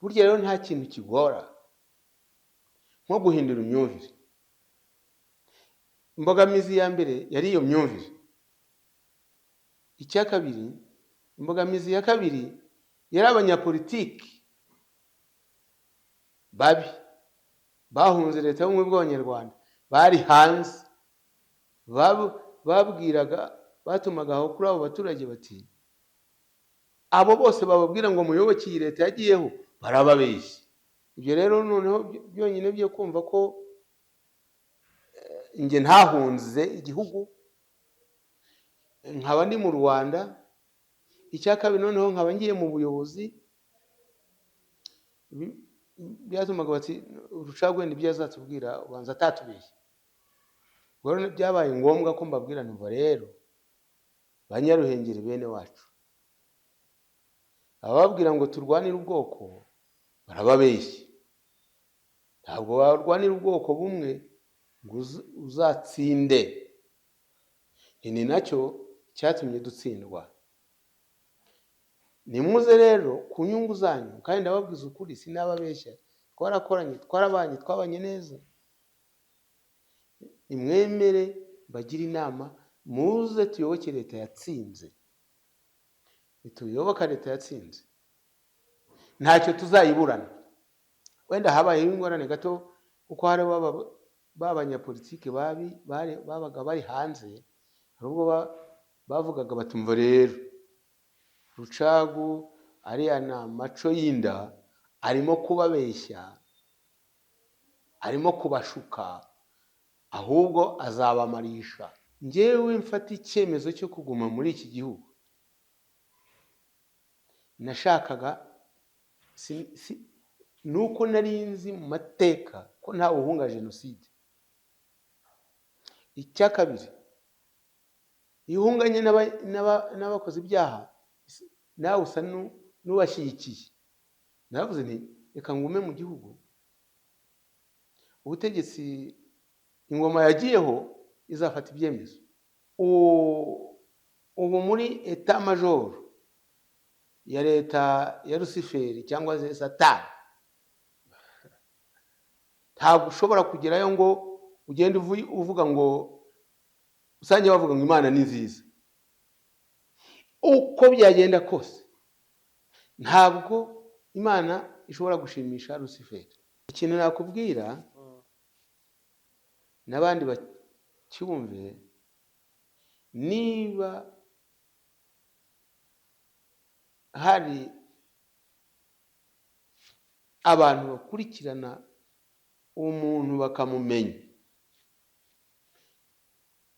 burya rero nta kintu kigora nko guhindura imyumvire. Imbogamizi ya mbere yari iyo myumvire. Icya kabiri, imbogamizi ya kabiri yari abanyapolitiki babi bahunze leta y'ubumwe bw'abanyarwanda, bari hanze, babwiraga, batumagaho kuri abo baturage bati abo bose bababwira ngo muyoboke iyi leta yagiyeho barababeshya. Ibyo rero noneho byonyine byo kumva ko nge ntahunze igihugu, nkaba ndi mu Rwanda. Icya kabiri noneho nkaba ngiye mu buyobozi, byatumaga bati Rucagu wenda ibyo azatubwira ubanza atatubeshye. Ubwo rero byabaye ngombwa ko mbabwira nti rero Banyaruhengeri bene wacu, ababwira ngo turwanire ubwoko barababeshya. Ntabwo warwanira ubwoko bumwe ngo uzatsinde. Ni nacyo cyatumye dutsindwa. Nimuze rero ku nyungu zanyu, kandi ndababwiza ukuri sinababeshya, twarakoranye, twarabanye, twabanye neza. Nimwemere bagira inama, muze tuyoboke leta yatsinze. Nituyoboka leta yatsinze ntacyo tuzayiburana. Wenda habayeho ingorane gato uko hari b'abanyapolitiki babaga bari hanze, ahubwo bavugaga batumva rero Rucagu ariya na maco y'inda arimo kubabeshya, arimo kubashuka, ahubwo azabamarisha. Njyewe mfata icyemezo cyo kuguma muri iki gihugu, nashakaga nuko nari nzi mu mateka ko nta uhunga jenoside. Icya kabiri, iyo uhunganye n'abakoze ibyaha nawe usa n'ubashyigikiye. Naravuze nti reka ngume mu gihugu, ubutegetsi ingoma yagiyeho izafata ibyemezo. Ubu muri etat major ya leta ya Rusiferi cyangwa se Satani, ntabwo ushobora kugerayo ngo ugende uvuga ngo usange bavuga ngo Imana ni nziza. Uko byagenda kose ntabwo Imana ishobora gushimisha Rusiferi. Ikintu nakubwira n'abandi bacyumve, niba hari abantu bakurikirana umuntu bakamumenya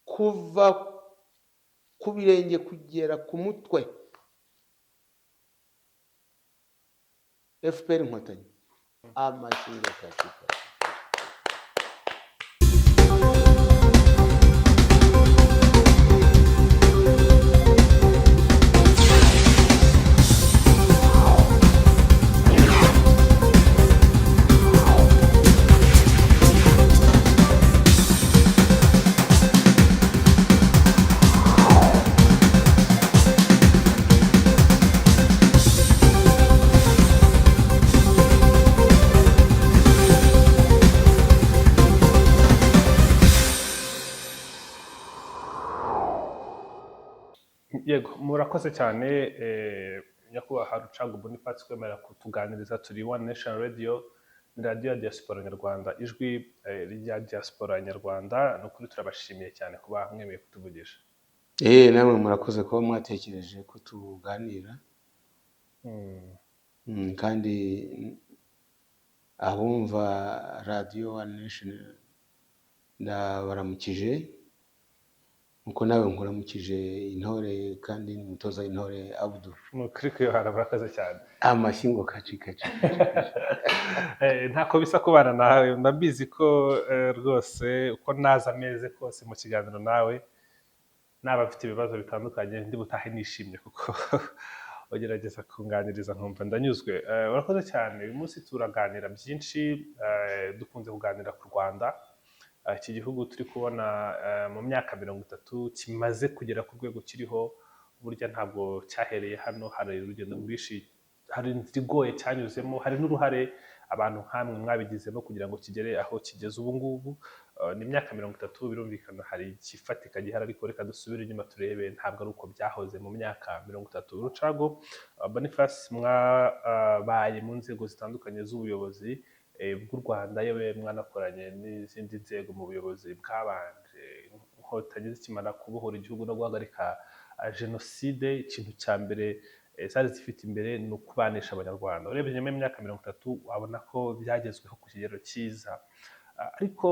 kuva ku birenge kugera ku mutwe, FPR Inkotanyi, amashinga katika. Yego, murakoze cyane nyakubahwa Rucagu Boniface kwemera kutuganiriza. Turi One Nation Radio, ni radio ya diaspora nyarwanda, ijwi rya diaspora nyarwanda. Nukuri turabashimiye cyane kuba mwemeye kutuvugisha. Namwe murakoze kuba mwatekereje ko tuganira. Kandi abumva radio One Nation ndabaramukije, nkuko nawe nkuramukije intore kandi n'umutoza intore Abdul. Nukuri kwiyohara, murakoze cyane. Amashingo kacikaci. Ntako bisa kubana nawe, ndabizi ko rwose uko naza ameze kose mu kiganiro nawe, naba mfite ibibazo bitandukanye ndi butahe nishimye kuko ugerageza kunganiriza nkumva ndanyuzwe. Urakoze cyane. Uyu munsi turaganira byinshi, dukunze kuganira ku Rwanda, iki gihugu turi kubona mu myaka 30 kimaze kugera ku rwego kiriho. Burya ntabwo cyahereye hano, hari urugendo rwinshi hari inzira igoye cyanyuzemo, hari n'uruhare abantu nk'amwe mwabigizemo kugira ngo kigere aho kigeze ubu ngubu. Ni imyaka 30, birumvikana hari igifatika gihari, ariko reka dusubire inyuma turebe ntabwo ari uko byahoze mu myaka 30. Rucago Boniface, mwabaye mu nzego zitandukanye z'ubuyobozi bw'u Rwanda, yewe mwanakoranye n'izindi nzego mu buyobozi bwabanje inkotanyi zikimara kubohora igihugu no guhagarika jenoside. Ikintu cya mbere zari zifite imbere ni ukubanisha abanyarwanda. Urebye nyuma y'imyaka 30 wabona ko byagezweho ku kigero cyiza, ariko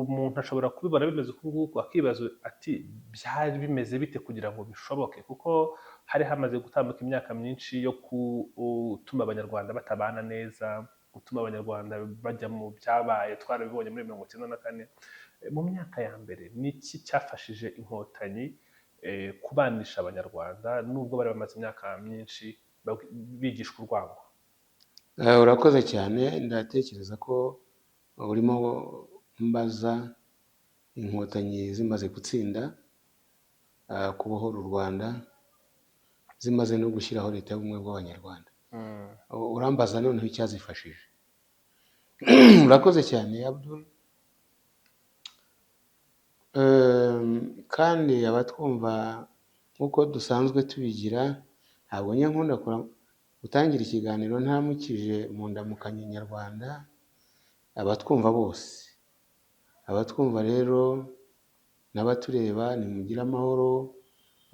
umuntu ashobora kubibona bimeze uku nguku akibaza ati byari bimeze bite kugira ngo bishoboke, kuko hari hamaze gutambuka imyaka myinshi yo gutuma abanyarwanda batabana neza, gutuma abanyarwanda bajya mu byabaye twarabibonye muri 1994. Mu myaka ya mbere ni iki cyafashije inkotanyi kubanisha abanyarwanda nubwo bari bamaze imyaka myinshi bigishwa urwango? urakoze cyane. Ndatekereza ko urimo mbaza inkotanyi zimaze gutsinda kubohora u Rwanda, zimaze no gushyiraho leta y'ubumwe bw'abanyarwanda. Urambaza noneho icyazifashije. Urakoze cyane Abdul. Kandi abatwumva nk'uko dusanzwe tubigira, ntabwo nkunda gutangira ikiganiro ntamukije mu ndamukanyo nyarwanda abatwumva bose. Abatwumva rero n'abatureba, nimugire amahoro,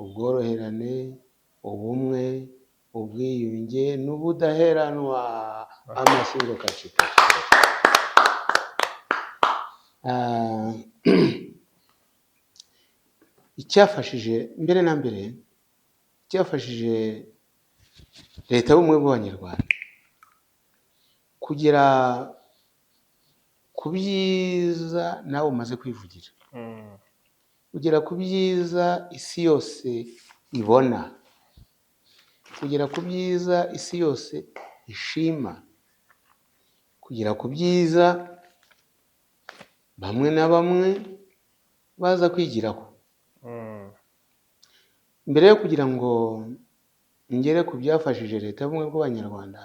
ubworoherane, ubumwe, ubwiyunge n'ubudaheranwa. Amashyingo kacika. Icyafashije mbere na mbere, icyafashije leta y'ubumwe bw'abanyarwanda kugera ku byiza nawe umaze kwivugira, kugera ku byiza isi yose ibona, kugera ku byiza isi yose ishima, kugera ku byiza bamwe na bamwe baza kwigiraho. Mbere yo kugira ngo ngere ku byafashije leta y'ubumwe bw'abanyarwanda,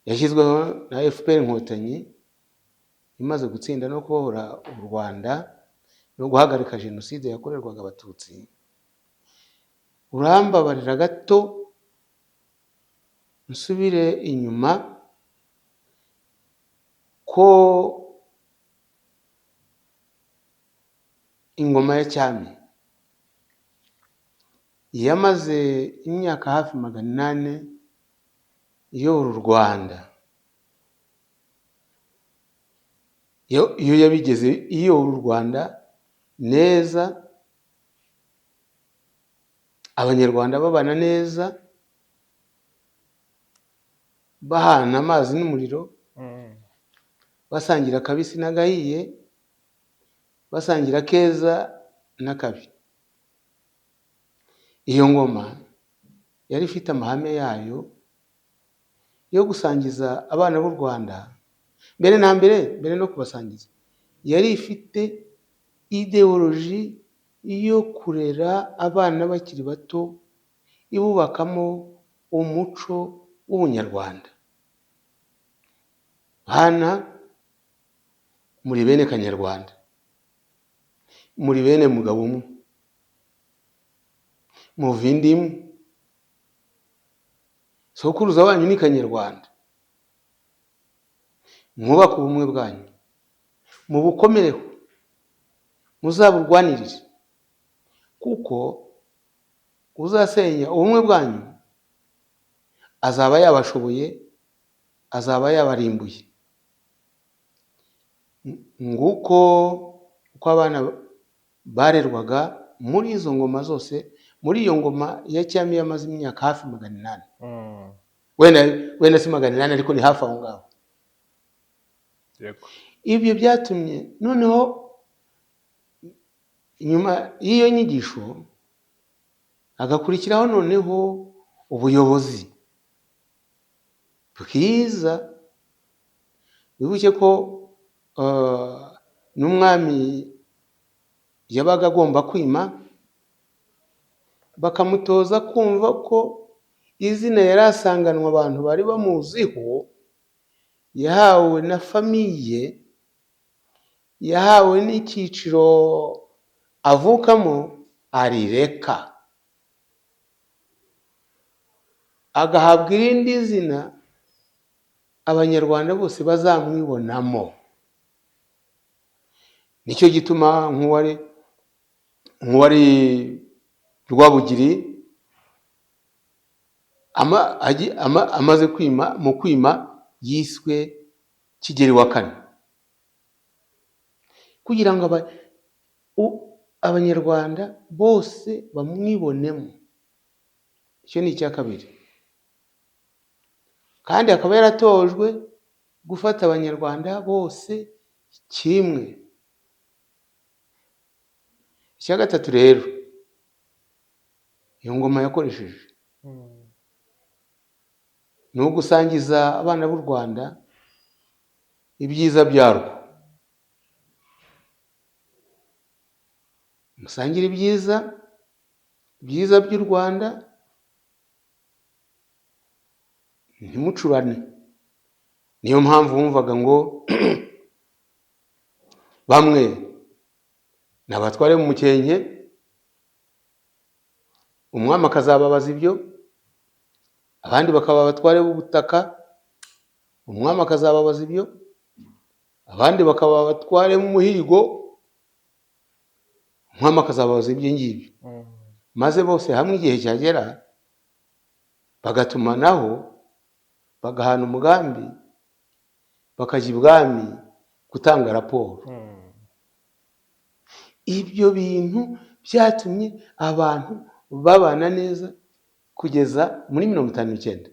yashyizweho na FPR inkotanyi imaze gutsinda no kubohora u Rwanda no guhagarika jenoside yakorerwaga abatutsi. Urambabarira gato nsubire inyuma ko ingoma ya cyami yamaze imyaka hafi 800 iyobora u Rwanda. Iyo yabigeze iyobora u Rwanda neza, abanyarwanda babana neza, bahana amazi n'umuriro, basangira akabisi n'agahiye, basangira keza n'akabi. Iyo ngoma yari ifite amahame yayo yo gusangiza abana b'u Rwanda. Mbere no kubasangiza, yari ifite ideoloji yo kurera abana bakiri bato, ibubakamo umuco w'ubunyarwanda. Bana, muri bene kanyarwanda, muri bene mugabo umwe, muva inda imwe, sokuruza wanyu ni kanyarwanda. Mwubake ubumwe bwanyu, mubukomereho, muzaburwanirire, kuko uzasenya ubumwe bwanyu azaba yabashoboye, azaba yabarimbuye. Nguko uko abana barerwaga muri izo ngoma zose, muri iyo ngoma ya cyami yamaze imyaka hafi 800. Wenda si 800 ariko ni hafi aho ngaho. Ibyo byatumye noneho nyuma y'iyo nyigisho hagakurikiraho noneho ubuyobozi bwiza. Wibuke ko n'umwami yabaga agomba kwima, bakamutoza kumva ko izina yari asanganwa abantu bari bamuziho, yahawe na famiye, yahawe n'icyiciro avukamo, arireka agahabwa irindi zina abanyarwanda bose bazamwibonamo. Nicyo gituma nk'uwari Rwabugiri amaze kwima yiswe Kigeli wa kane, kugira ngo abanyarwanda bose bamwibonemo. Icyo ni icya kabiri. Kandi akaba yaratojwe gufata abanyarwanda bose kimwe. Icya gatatu rero, iyo ngoma yakoresheje ni ugusangiza abana b'u Rwanda ibyiza byarwo. Musangire ibyiza by'u Rwanda, ntimucurane. Niyo mpamvu wumvaga ngo bamwe ni abatware mu mukenke, umwami akazababaza ibyo, abandi bakaba abatware b'ubutaka, umwami akazababaza ibyo, abandi bakaba abatware mu muhigo, umwami akazababaza ibyo ngibyo. Maze bose hamwe igihe cyagera bagatumanaho, bagahana umugambi, bakajya ibwami gutanga raporo. Ibyo bintu byatumye abantu babana neza kugeza muri 59.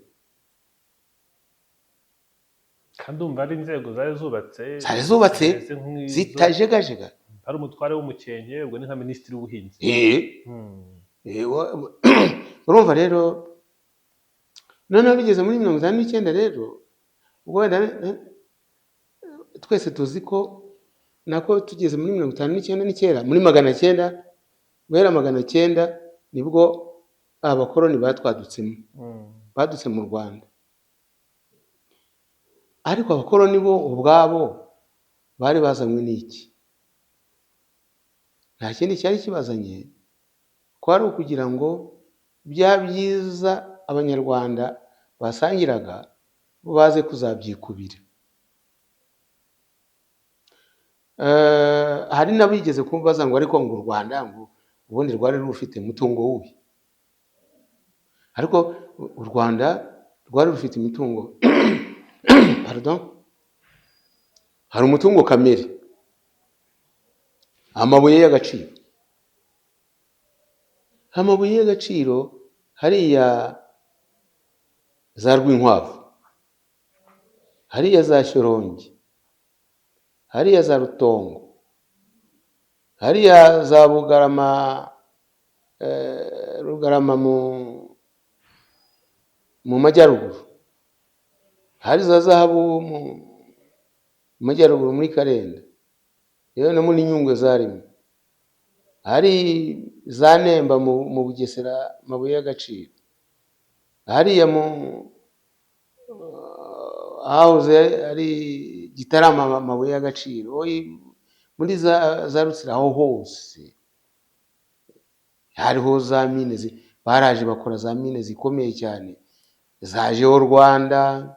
kandi umva ari inzego zari zubatse zitajegajega. hari umutware w'umukenke, ubwo ni nka minisitiri w'ubuhinzi. Urumva rero, noneho bigeze muri 59 rero, ubwo wenda twese tuzi ko nako tugeze muri 59 ni kera, muri 900, guhera 900 nibwo abakoroni batwadutsemo, badutse mu Rwanda. Ariko abakoroni bo ubwabo bari bazanywe n'iki? Nta kindi cyari kibazanye, ko ari ukugira ngo bya byiza abanyarwanda basangiraga baze kuzabyikubira. Hari n'abigeze kumbaza ngo ariko ngo u Rwanda ngo ubundi rwari rufite umutungo wubi. Ariko u Rwanda rwari rufite imitungo pardon, hari umutungo kamere, amabuye y'agaciro. Amabuye y'agaciro hariya za Rwinkwavu, hariya za Shyorongi, hariya za Rutongo, hariya za Rugarama mu majyaruguru, hari za Zahabu mu majyaruguru muri Karenda, yewe no muri Nyungwe zarimo, hari za Nemba mu Bugesera amabuye y'agaciro, hariya hahoze ari Gitarama amabuye y'agaciro, muri za Rutsiro aho hose hariho za mine, baraje bakora za mine zikomeye cyane, za Geo Rwanda,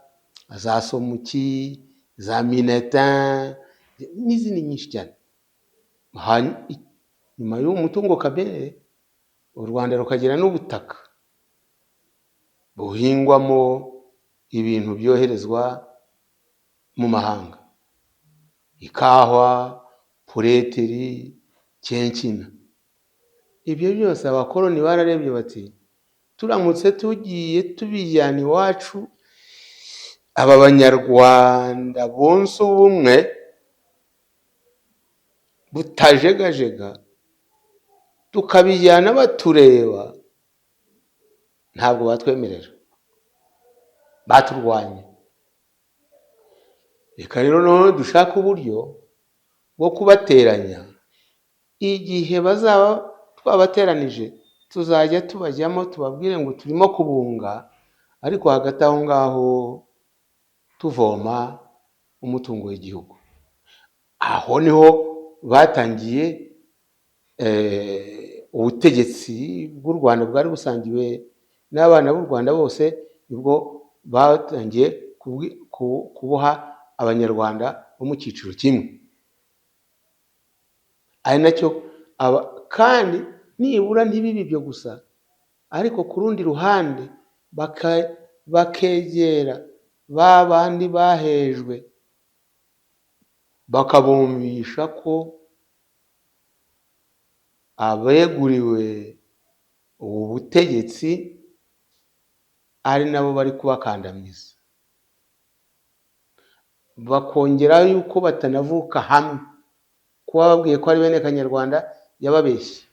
za Somuki, za Minetin n'izindi nyinshi cyane. Nyuma y'uwo mutungo kamere, u Rwanda rukagira n'ubutaka buhingwamo ibintu byoherezwa mu mahanga, ikahwa, pureteri, cyenkina. Ibyo byose abakoroni bararebye bati, turamutse tugiye tubijyana iwacu, aba banyarwanda bonse ubumwe butajegajega, tukabijyana batureba, ntabwo batwemerera, baturwanya. Reka rero none dushaka uburyo bwo kubateranya. Igihe bazaba twabateranije, tuzajya tubajyamo tubabwire ngo turimo kubunga, ariko hagati aho ngaho tuvoma umutungo w'igihugu, aho niho batangiye ubutegetsi bw'u Rwanda bwari busangiwe n'abana b'u Rwanda bose, nibwo batangiye kuboha abanyarwanda bo mu cyiciro kimwe, ari nacyo kandi nibura ntibibi byo gusa, ariko ku rundi ruhande bakegera ba bandi bahejwe, bakabumvisha ko abeguriwe ubu butegetsi ari nabo bari kubakandamiza, bakongeraho yuko batanavuka hamwe, kuba babwiye ko ari bene Kanyarwanda yababeshye.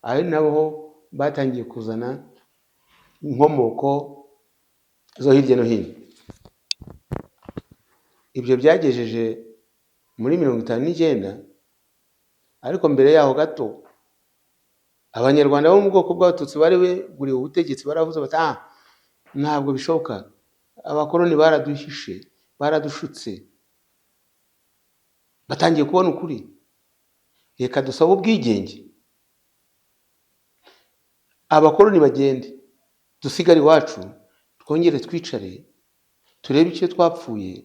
Ari nabo batangiye kuzana inkomoko zo hirya no hino. Ibyo byagejeje muri 59, ariko mbere yaho gato abanyarwanda bo mu bwoko bw'abatutsi bari beguriwe ubutegetsi baravuze bati ntabwo bishoboka, abakoloni baraduhishe, baradushutse, batangiye kubona ukuri, reka dusaba ubwigenge, abakoloni bagende, dusigare iwacu, twongere twicare, turebe icyo twapfuye,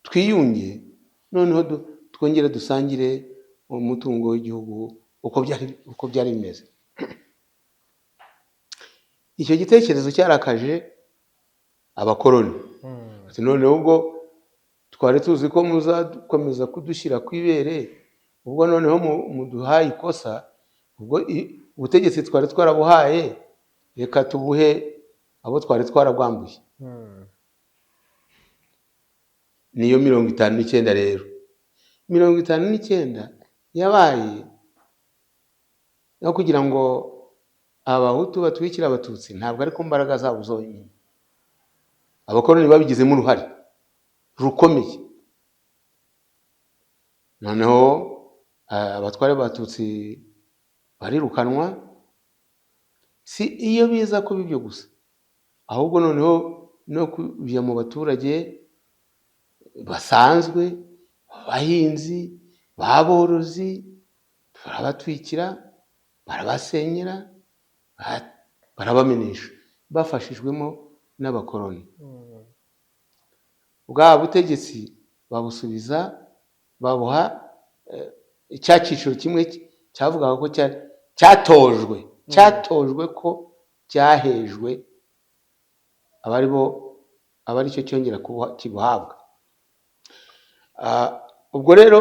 twiyunge, noneho twongere dusangire umutungo w'igihugu uko byari bimeze. Icyo gitekerezo cyarakaje abakoloni. Noneho ubwo twari tuzi ko muzakomeza kudushyira ku ibere, ubwo noneho muduhaye ikosa, ubwo ubutegetsi twari twarabuhaye, reka tubuhe abo twari twarabwambuye. Niyo 59 rero. 59 yabaye no kugira ngo abahutu batwikira abatutsi, ntabwo ari ku mbaraga zabo zonyine. Abakoloni babigizemo uruhare rukomeye. Noneho abatware b'abatutsi barirukanwa, si iyo biza kuba ibyo gusa, ahubwo noneho no kujya mu baturage basanzwe, abahinzi, baborozi, barabatwikira, barabasenyera, barabamenesha, bafashijwemo n'abakoloni. Bwa butegetsi babusubiza, babuha cya cyiciro kimwe cyavugaga ko cyatojwe ko cyahejwe, abari cyo cyongera kibuhabwa. Ubwo rero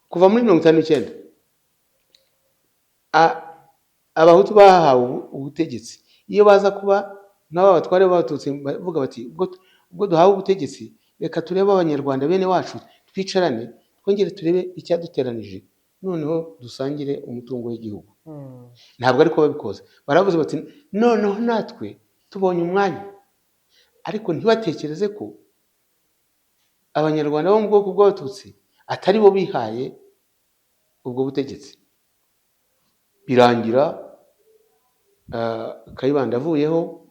kuva muri 59 abahutu bahawe ubutegetsi, iyo baza kuba n'aba batware b'abatutsi bavuga bati ubwo duhawe ubutegetsi, reka turebe abanyarwanda bene wacu, twicarane, twongere turebe icyaduteranije, noneho dusangire umutungo w'igihugu. Ntabwo ariko babikoze. Baravuze bati noneho natwe tubonye umwanya, ariko ntibatekereze ko abanyarwanda bo mu bwoko bw'abatutsi atari bo bihaye ubwo butegetsi. Birangira Kayibanda avuyeho,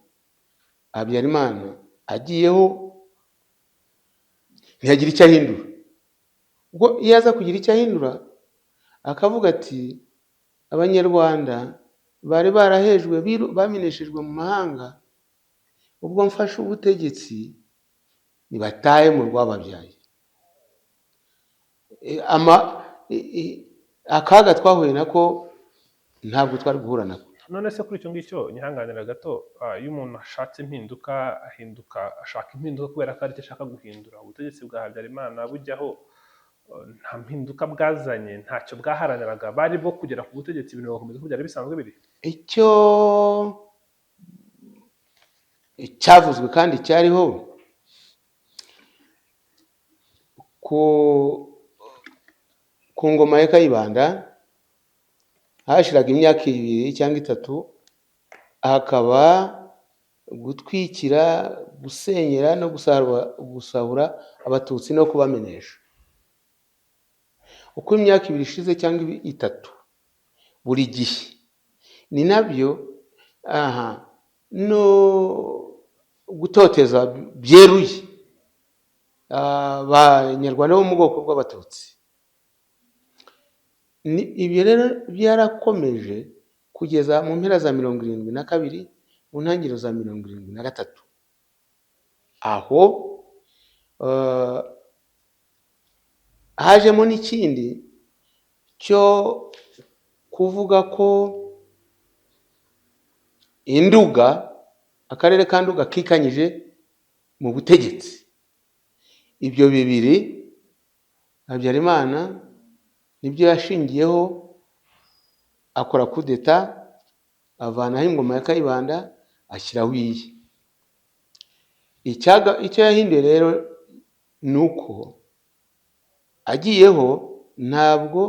Habyarimana agiyeho, ntiyagira icyo ahindura. Ubwo iyo aza kugira icyo ahindura, akavuga ati abanyarwanda bari barahejwe, bameneshejwe mu mahanga, ubwo mfashe ubutegetsi nibatahe mu rwababyaye. Akaga twahuye nako ntabwo twari guhura nako. None se kuri icyo ngicyo nyihanganira gato, iyo umuntu ashatse impinduka ashaka impinduka kubera ko ari cyo ashaka guhindura. Ubutegetsi bwa Habyarimana bujyaho nta mpinduka bwazanye, ntacyo bwaharaniraga, bari bo kugera ku butegetsi, ibintu bigakomeza uko byari bisanzwe biri. Icyo cyavuzwe kandi cyariho, ku ngoma ya Kayibanda hashiraga imyaka 2 cyangwa 3, hakaba gutwikira, gusenyera no gusahura abatutsi no kubamenesha. Uko imyaka 2 ishize cyangwa 3, buri gihe ni nabyo aha no gutoteza byeruye abanyarwanda bo mu bwoko bw'abatutsi. Ibyo rero byarakomeje kugeza mu mpera za 72 mu ntangiriro za 73, aho hajemo n'ikindi cyo kuvuga ko Induga, akarere ka Nduga kikanyije mu butegetsi. Ibyo bibiri Habyarimana nibyo yashingiyeho akora kudeta, avanaho ingoma ya Kayibanda ashyiraho iye. Icyo yahinduye rero ni uko agiyeho ntabwo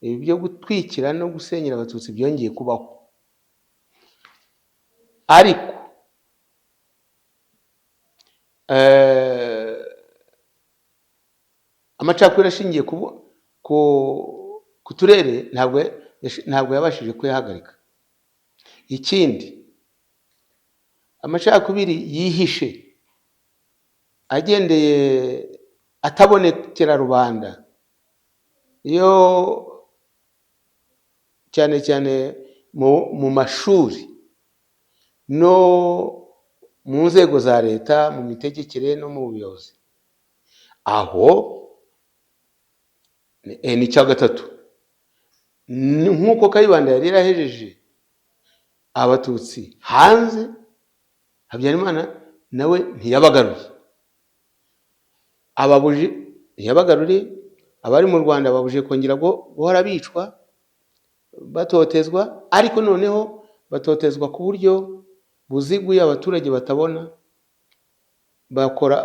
ibi byo gutwikira no gusenyera abatutsi byongeye kubaho, ariko amacakubiri ashingiye ku turere ntabwo yabashije kuyahagarika. Ikindi, amacakubiri yihishe agendeye atabonekera rubanda, iyo cyane cyane mu mashuri no mu nzego za leta, mu mitegekere no mu buyobozi. Aho ni icya gatatu, nk'uko Kayibanda yari yarahejeje abatutsi hanze, Habyarimana nawe ntiyabagaruriye abari mu Rwanda, babujije kongera guhora bicwa batotezwa, ariko noneho batotezwa ku buryo buziguye abaturage batabona.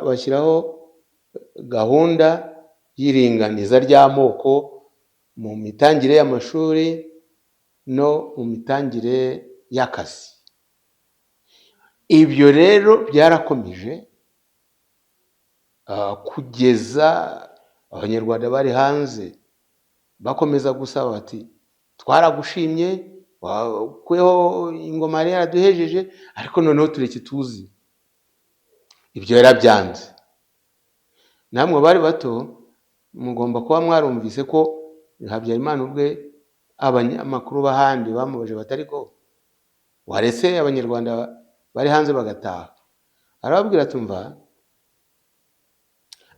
Bashyiraho gahunda y'iringaniza ry'amoko mu mitangire y'amashuri no mu mitangire y'akazi. Ibyo rero byarakomeje kugeza abanyarwanda bari hanze bakomeza gusaba bati twaragushimye, wakuyeho ingoma yari yaraduhejeje, ariko noneho tureke tuzi. Ibyo yarabyanze. Namwe bari bato mugomba kuba mwarumvise ko Habyarimana ubwe abanyamakuru b'ahandi bamubaje batari ko waretse abanyarwanda bari hanze bagataha. Arababwira ati umva,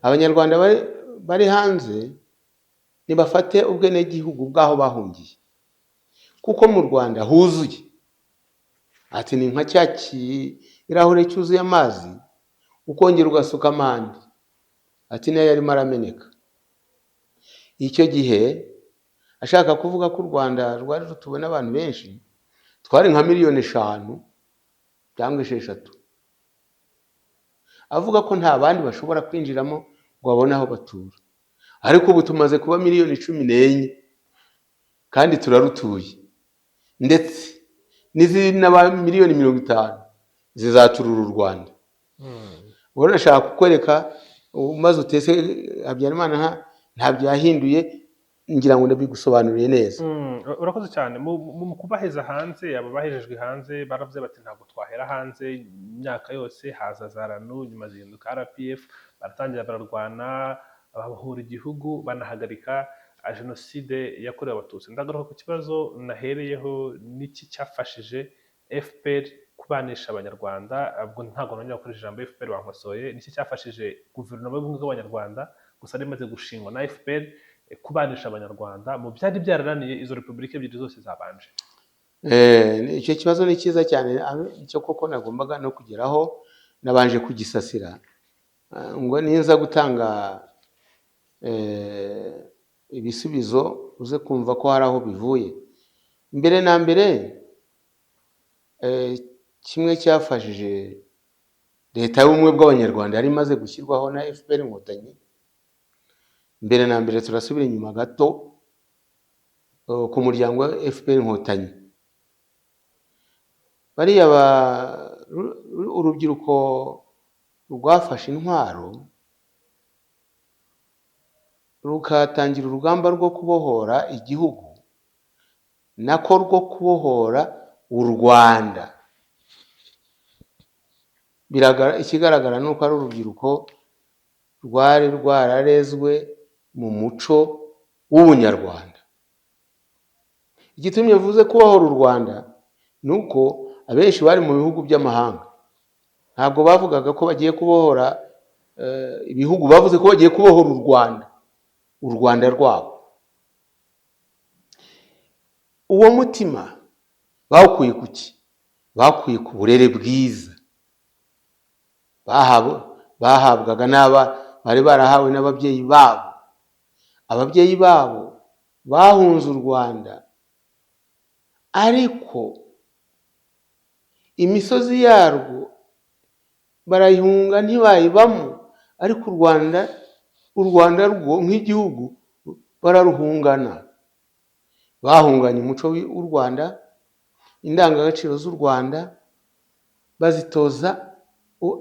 abanyarwanda bari hanze nibafate ubwenegihugu bw'aho bahungiye, kuko mu Rwanda huzuye. Ati ni nka cya kirahure cyuzuye amazi ukongera ugasuka amande, ati nayo yarimo arameneka. Icyo gihe ashaka kuvuga ko u Rwanda rwari rutuwe n'abantu benshi, twari nka 5,000,000 cyangwa 6, avuga ko nta bandi bashobora kwinjiramo ngo babone aho batura. Ariko ubu tumaze kuba 14,000,000 kandi turarutuye, ndetse n'izindi n'aba 50,000,000 zizaturura u Rwanda. Ubwo nashaka kukwereka maze utese Habyarimana ntabyo yahinduye, ngira ngo ndabigusobanuriye neza. Urakoze cyane. Mu kubaheza hanze, aba bahejejwe hanze baravuze bati ntabwo twahera hanze imyaka yose, haza za RANU, nyuma zihinduka RPF, baratangira bararwana, bahura igihugu, banahagarika jenoside yakorewe abatutsi. Ndagaruka ku kibazo nahereyeho, n'iki cyafashije FPR kubanisha abanyarwanda. Ubwo ntabwo nongera gukoresha ijambo FPR, bankosoye. N'iki cyafashije guverinoma y'ubumwe bw'abanyarwanda gusa rimaze gushingwa na FPR kubanisha abanyarwanda mu byari byarananiye izo repubulika ebyiri zose zabanje? Icyo kibazo ni cyiza cyane, icyo koko nagombaga no kugeraho, nabanje kugisasira ngo niza gutanga ibisubizo uze kumva ko hari aho bivuye. Mbere na mbere, kimwe cyafashije leta y'ubumwe bw'abanyarwanda yari imaze gushyirwaho na FPR Inkotanyi. Mbere na mbere turasubira inyuma gato ku muryango wa FPR Inkotanyi. Bariya urubyiruko rwafashe intwaro rukatangira urugamba rwo kubohora igihugu, nako rwo kubohora u Rwanda ikigaragara ni uko ari urubyiruko rwari rwararezwe mu muco w'ubunyarwanda. Igitumye mvuze kubohora u Rwanda ni uko abenshi bari mu bihugu by'amahanga, ntabwo bavugaga ko bagiye kubohora ibihugu, bavuze ko bagiye kubohora u Rwanda rwabo. Uwo mutima bawukuye ku ki? Bakuye ku burere bwiza bahabwaga bari barahawe n'ababyeyi babo. Ababyeyi babo bahunze u Rwanda, ariko imisozi yarwo barayihunga ntibayibamo, ariko u Rwanda rwo nk'igihugu bararuhungana. Bahunganye umuco w'u Rwanda, indangagaciro z'u Rwanda bazitoza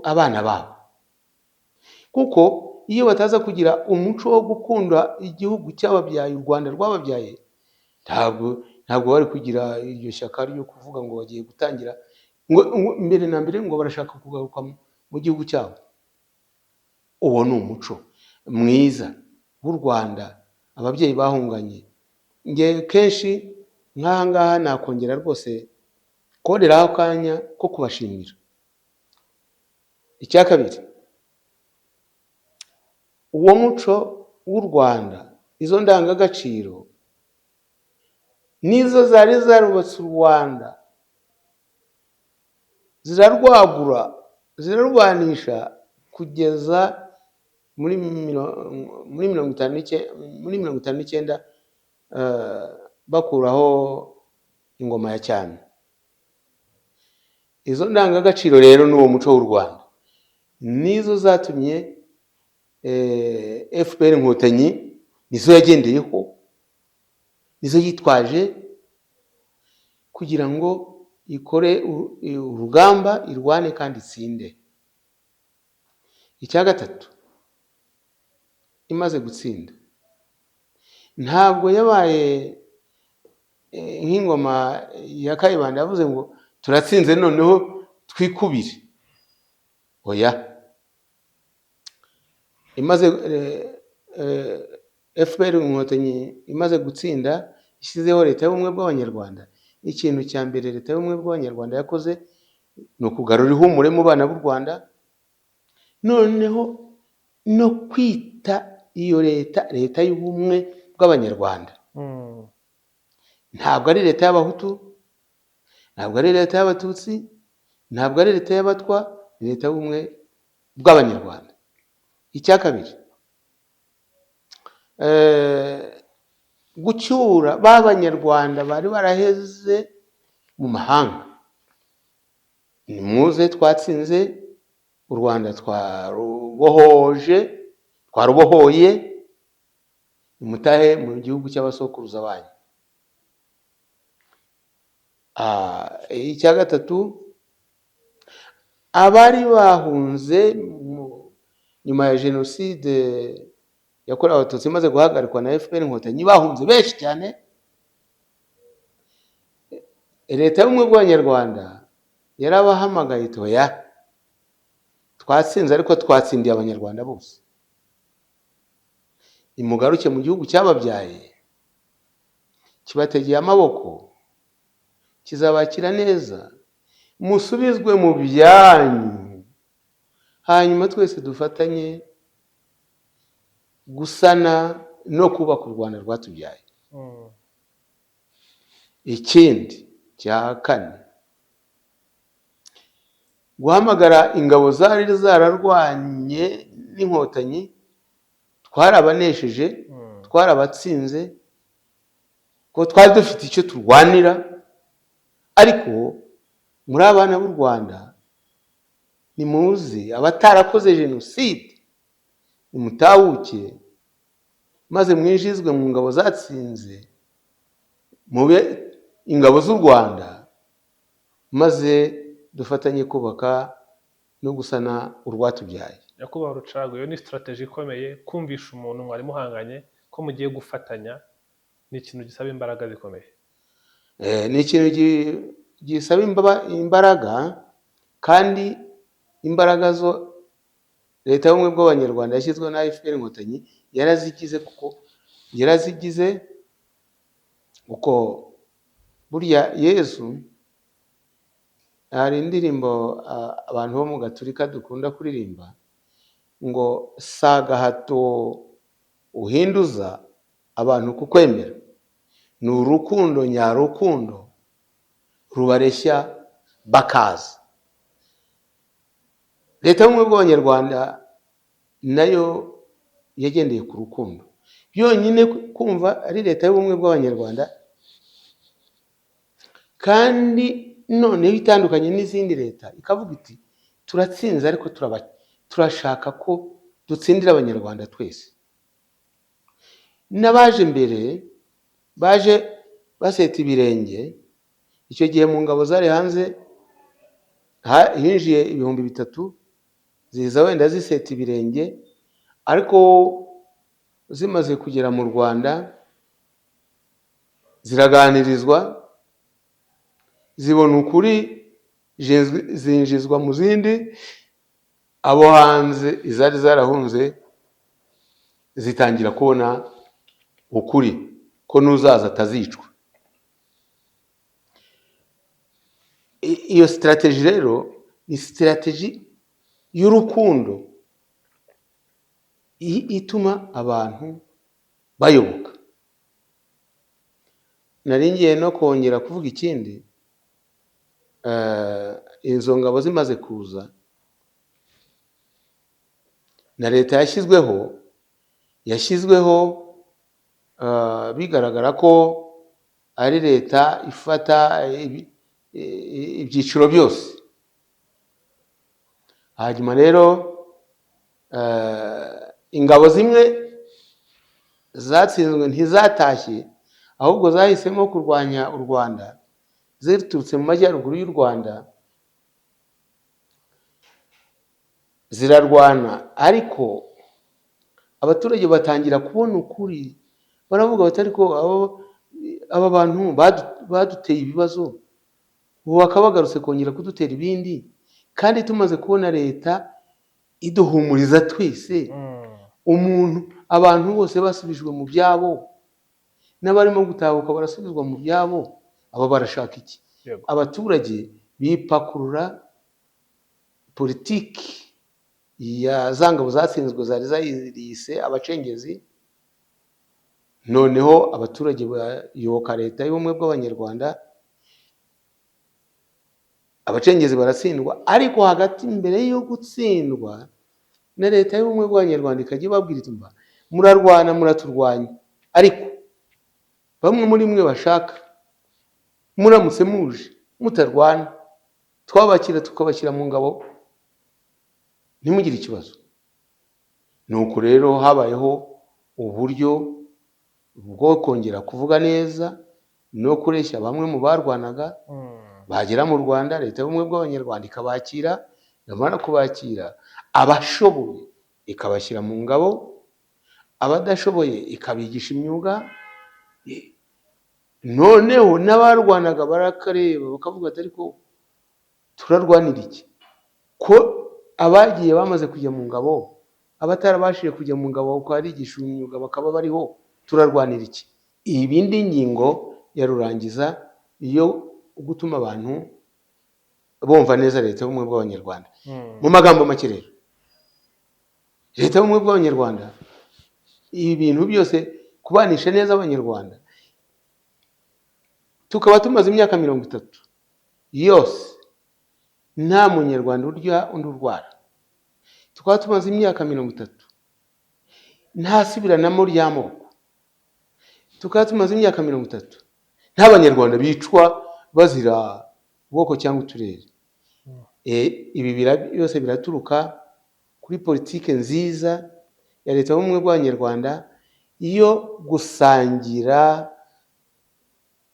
abana babo, kuko iyo bataza kugira umuco wo gukunda igihugu cyababyaye, u Rwanda rwababyaye, ntabwo bari kugira iryo shyaka ryo kuvuga ngo bagiye gutangira mbere na mbere ngo barashaka kugaruka mu gihugu cyabo. Uwo ni umuco mwiza w'u Rwanda ababyeyi bahunganye. Nge kenshi nk'aha ngaha nakongera rwose koderaho akanya ko kubashimira. Icya kabiri, uwo muco w'u Rwanda, izo ndangagaciro nizo zari zarubatse u Rwanda, zirarwagura, zirarwanisha kugeza muri 59 bakuraho ingoma ya cyami. Izo ndangagaciro rero n'uwo muco w'u Rwanda nizo zatumye FPR Inkotanyi, nizo yagendeyeho, nizo yitwaje kugira ngo ikore urugamba, irwane kandi itsinde. Icya gatatu, imaze gutsinda ntabwo yabaye nk'ingoma ya Kayibanda yavuze ngo turatsinze noneho twikubire. Oya, FPR Inkotanyi imaze gutsinda, ishyizeho leta y'ubumwe bw'abanyarwanda. Ikintu cya mbere leta y'ubumwe bw'abanyarwanda yakoze ni ukugarura ihumure mu bana b'u Rwanda, noneho no kwita iyo leta y'ubumwe bw'abanyarwanda. Ntabwo ari leta y'abahutu, ntabwo ari leta y'abatutsi, ntabwo ari leta y'abatwa, ni leta y'ubumwe bw'abanyarwanda. Icya kabiri, gucyura b'abanyarwanda bari baraheze mu mahanga. Nimuze twatsinze u Rwanda, twarubohoye, nimutahe mu gihugu cy'abasokuruza banyu. Icya gatatu, abari bahunze nyuma ya jenoside yakorewe abatutsi imaze guhagarikwa na FPR Inkotanyi, bahunze benshi cyane. Leta y'ubumwe bw'abanyarwanda yarabahamagaye iti oya, twatsinze ariko twatsindiye abanyarwanda bose, nimugaruke mu gihugu cyababyaye, kibategeye amaboko, kizabakira neza, musubizwe mu byanyu, hanyuma twese dufatanye gusana no kubaka u Rwanda rwatubyaye. Ikindi cya kane, guhamagara ingabo zari zararwanye n'inkotanyi, twarabanesheje, twarabatsinze, ko twari dufite icyo turwanira. Ariko muri abana b'u Rwanda, nimuze abatarakoze jenoside, nimutahuke maze mwinjizwe mu ngabo zatsinze, mube ingabo z'u Rwanda, maze dufatanye kubaka no gusana urwatubyaye. Nyakubahwa Rucagu, iyo ni strategy ikomeye, kumvisha umuntu mwari muhanganye ko mugiye gufatanya, ni ikintu gisaba imbaraga zikomeye. Ni ikintu gisaba imbaraga, kandi imbaraga zo leta y'ubumwe bw'abanyarwanda yashyizweho na FPR Inkotanyi yarazigize kuko burya Yesu, hari indirimbo abantu bo mu Gaturika dukunda kuririmba ngo si agahato uhinduza abantu kukwemera, ni urukundo nyarukundo rubareshya bakaza. Leta y'ubumwe bw'abanyarwanda nayo yagendeye ku rukundo. Byonyine kumva ari leta y'ubumwe bw'abanyarwanda kandi noneho itandukanye n'izindi leta, ikavuga iti turatsinze ariko turashaka ko dutsindira abanyarwanda twese. N'abaje mbere baje baseta ibirenge. Icyo gihe mu ngabo zari hanze hinjiye 3,000 ziza wenda ziseta ibirenge, ariko zimaze kugera mu Rwanda ziraganirizwa, zibona ukuri, zinjizwa mu zindi. Abo hanze izari zarahunze zitangira kubona ukuri ko n'uzaza atazicwa. Iyo strategy rero ni strategy y'urukundo ituma abantu bayoboka. Nari ngiye no kongera kuvuga ikindi, izo ngabo zimaze kuza na leta yashyizweho bigaragara ko ari leta ifata ibyiciro byose. Hanyuma rero ingabo zimwe zatsinzwe ntizatashye, ahubwo zahisemo kurwanya u Rwanda ziturutse mu majyaruguru y'u Rwanda, zirarwana. Ariko abaturage batangira kubona ukuri, baravuga bati ariko aba bantu baduteye ibibazo, ubu bakaba bagarutse kongera kudutera ibindi, kandi tumaze kubona leta iduhumuriza twese, abantu bose basubijwe mu byabo, n'abarimo gutahuka barasubizwa mu byabo. Aba barashaka iki? Abaturage bipakurura politiki ya za ngabo zatsinzwe zari zayise abacengezi. Noneho abaturage bayoboka leta y'ubumwe bw'abanyarwanda, abacengezi baratsindwa. Ariko hagati mbere yo gutsindwa na leta y'ubumwe bw'abanyarwanda ikajya ibabwira iti murarwana muraturwanya, ariko bamwe muri mwe bashaka muramutse muje mutarwana twabakira tukabashyira mu ngabo ntimugire ikibazo. Nuko rero habayeho uburyo bwo kongera kuvuga neza no kureshya bamwe mu barwanaga. Bagera mu Rwanda, leta y'ubumwe bw'abanyarwanda ikabakira, yamara kubakira abashoboye ikabashyira mu ngabo, abadashoboye ikabigisha imyuga. Noneho n'abarwanaga barakareba bakavuga ati ariko turarwanira iki? Ko abagiye bamaze kujya mu ngabo, abatarabashije kujya mu ngabo ukarigisha imyuga bakaba bariho, turarwanira iki? Ibindi ngingo ya rurangiza yo gutuma abantu bumva neza leta y'ubumwe bw'abanyarwanda. Mu magambo make rero, leta y'ubumwe bw'abanyarwanda ibi bintu byose kubanisha neza abanyarwanda, tukaba tumaze imyaka 30 yose nta munyarwanda urya undi urwara. Tukaba tumaze imyaka 30 nta subiranamo ry'amoko. Tukaba tumaze imyaka 30 nta banyarwanda bicwa bazira ubwoko cyangwa uturere. Ibi byose biraturuka kuri politike nziza ya leta y'ubumwe bw'abanyarwanda iyo gusangira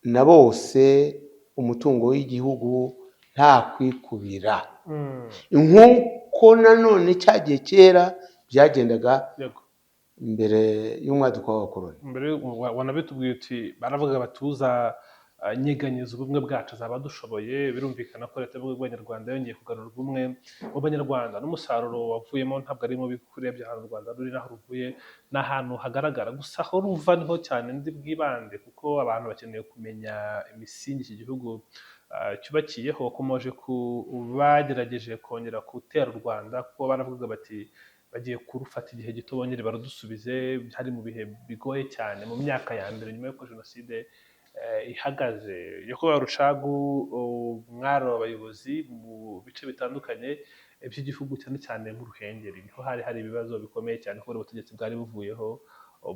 na bose umutungo w'igihugu nta kwikubira, nk'uko nanone cyagiye kera byagendaga mbere y'umwaduko w'abakoloni. Mbere wanabitubwiye uti baravuga batuza nyeganyeza ubumwe bwacu zaba dushoboye. Birumvikana ko leta y'ubumwe bw'abanyarwanda yongeye kugarura ubumwe mu banyarwanda, n'umusaruro wavuyemo ntabwo ari mubi kuko urebye ahantu u Rwanda ruri n'aho ruvuye ni ahantu hagaragara. Gusa aho ruva niho cyane ndi bwibande, kuko abantu bakeneye kumenya imisingi iki gihugu cyubakiyeho. Wakomoje ku bagerageje kongera gutera u Rwanda, kuko baravuga bati bagiye kurufata igihe gito bongere barudusubize. Hari mu bihe bigoye cyane mu myaka ya mbere nyuma y'uko jenoside ihagaze. Nyakubahwa Rucagu, mwari abayobozi mu bice bitandukanye by'igihugu, cyane cyane mu Ruhengeri niho hari ibibazo bikomeye cyane kubera ubutegetsi bwari buvuyeho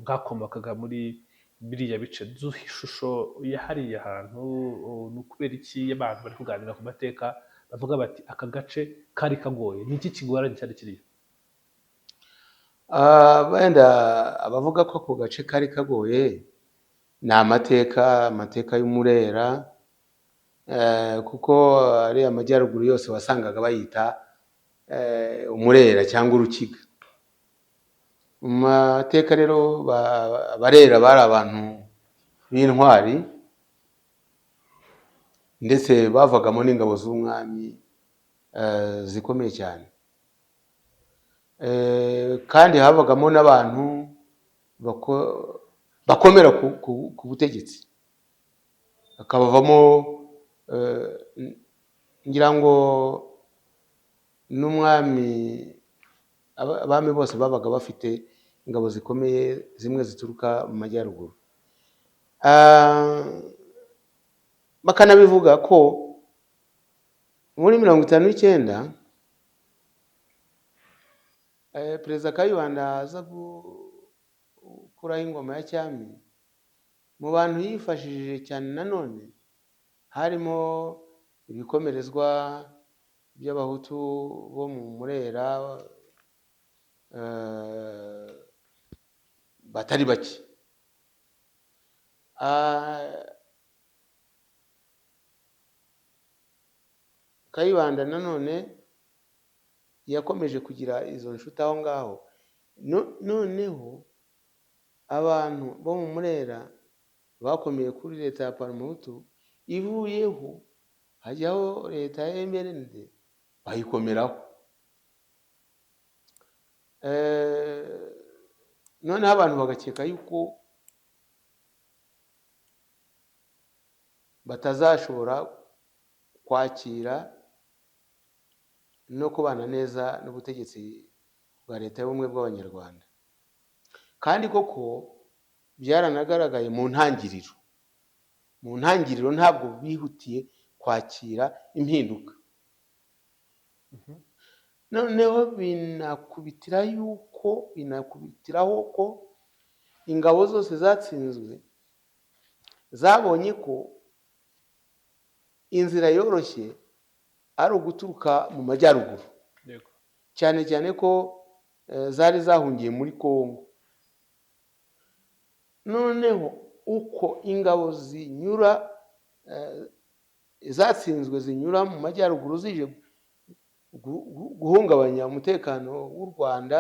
bwakomokaga muri biriya bice. Duha ishusho ya hariya hantu, ni ukubera iki abantu bari kuganira ku mateka bavuga bati aka gace kari kagoye? Ni iki kigoranye cyari kiriyo? Wenda abavuga ko ako gace kari kagoye ni amateka y'Umurera, kuko ari amajyaruguru yose wasangaga bayita Umurera cyangwa Urukiga. Mu mateka rero Abarera bari abantu b'intwari, ndetse bavagamo n'ingabo z'umwami zikomeye cyane, kandi havagamo n'abantu bakomera ku butegetsi. Hakabavamo ngira ngo n'umwami, abami bose babaga bafite ingabo zikomeye, zimwe zituruka mu majyaruguru. Bakanabivuga ko muri 1959 Perezida Kayibanda aza gukuraho ingoma ya cyami, mu bantu yifashishije cyane nanone harimo ibikomerezwa by'abahutu bo mu Murera batari bake. Kayibanda nanone yakomeje kugira izo nshuti aho ngaho. Noneho abantu bo mu Murera bakomeye kuri leta ya Parmehutu, ivuyeho hajyaho leta ya MRND, bayikomeraho. Noneho abantu bagakeka yuko batazashobora kwakira no kubana neza n'ubutegetsi bwa leta y'ubumwe bw'abanyarwanda. Kandi koko byaranagaragaye mu ntangiriro ntabwo bihutiye kwakira impinduka. Noneho binakubitiraho ko ingabo zose zatsinzwe zabonye ko inzira yoroshye ari uguturuka mu majyaruguru, cyane cyane ko zari zahungiye muri Kongo. Noneho uko ingabo zatsinzwe zinyura mu majyaruguru zije guhungabanya umutekano w'u Rwanda,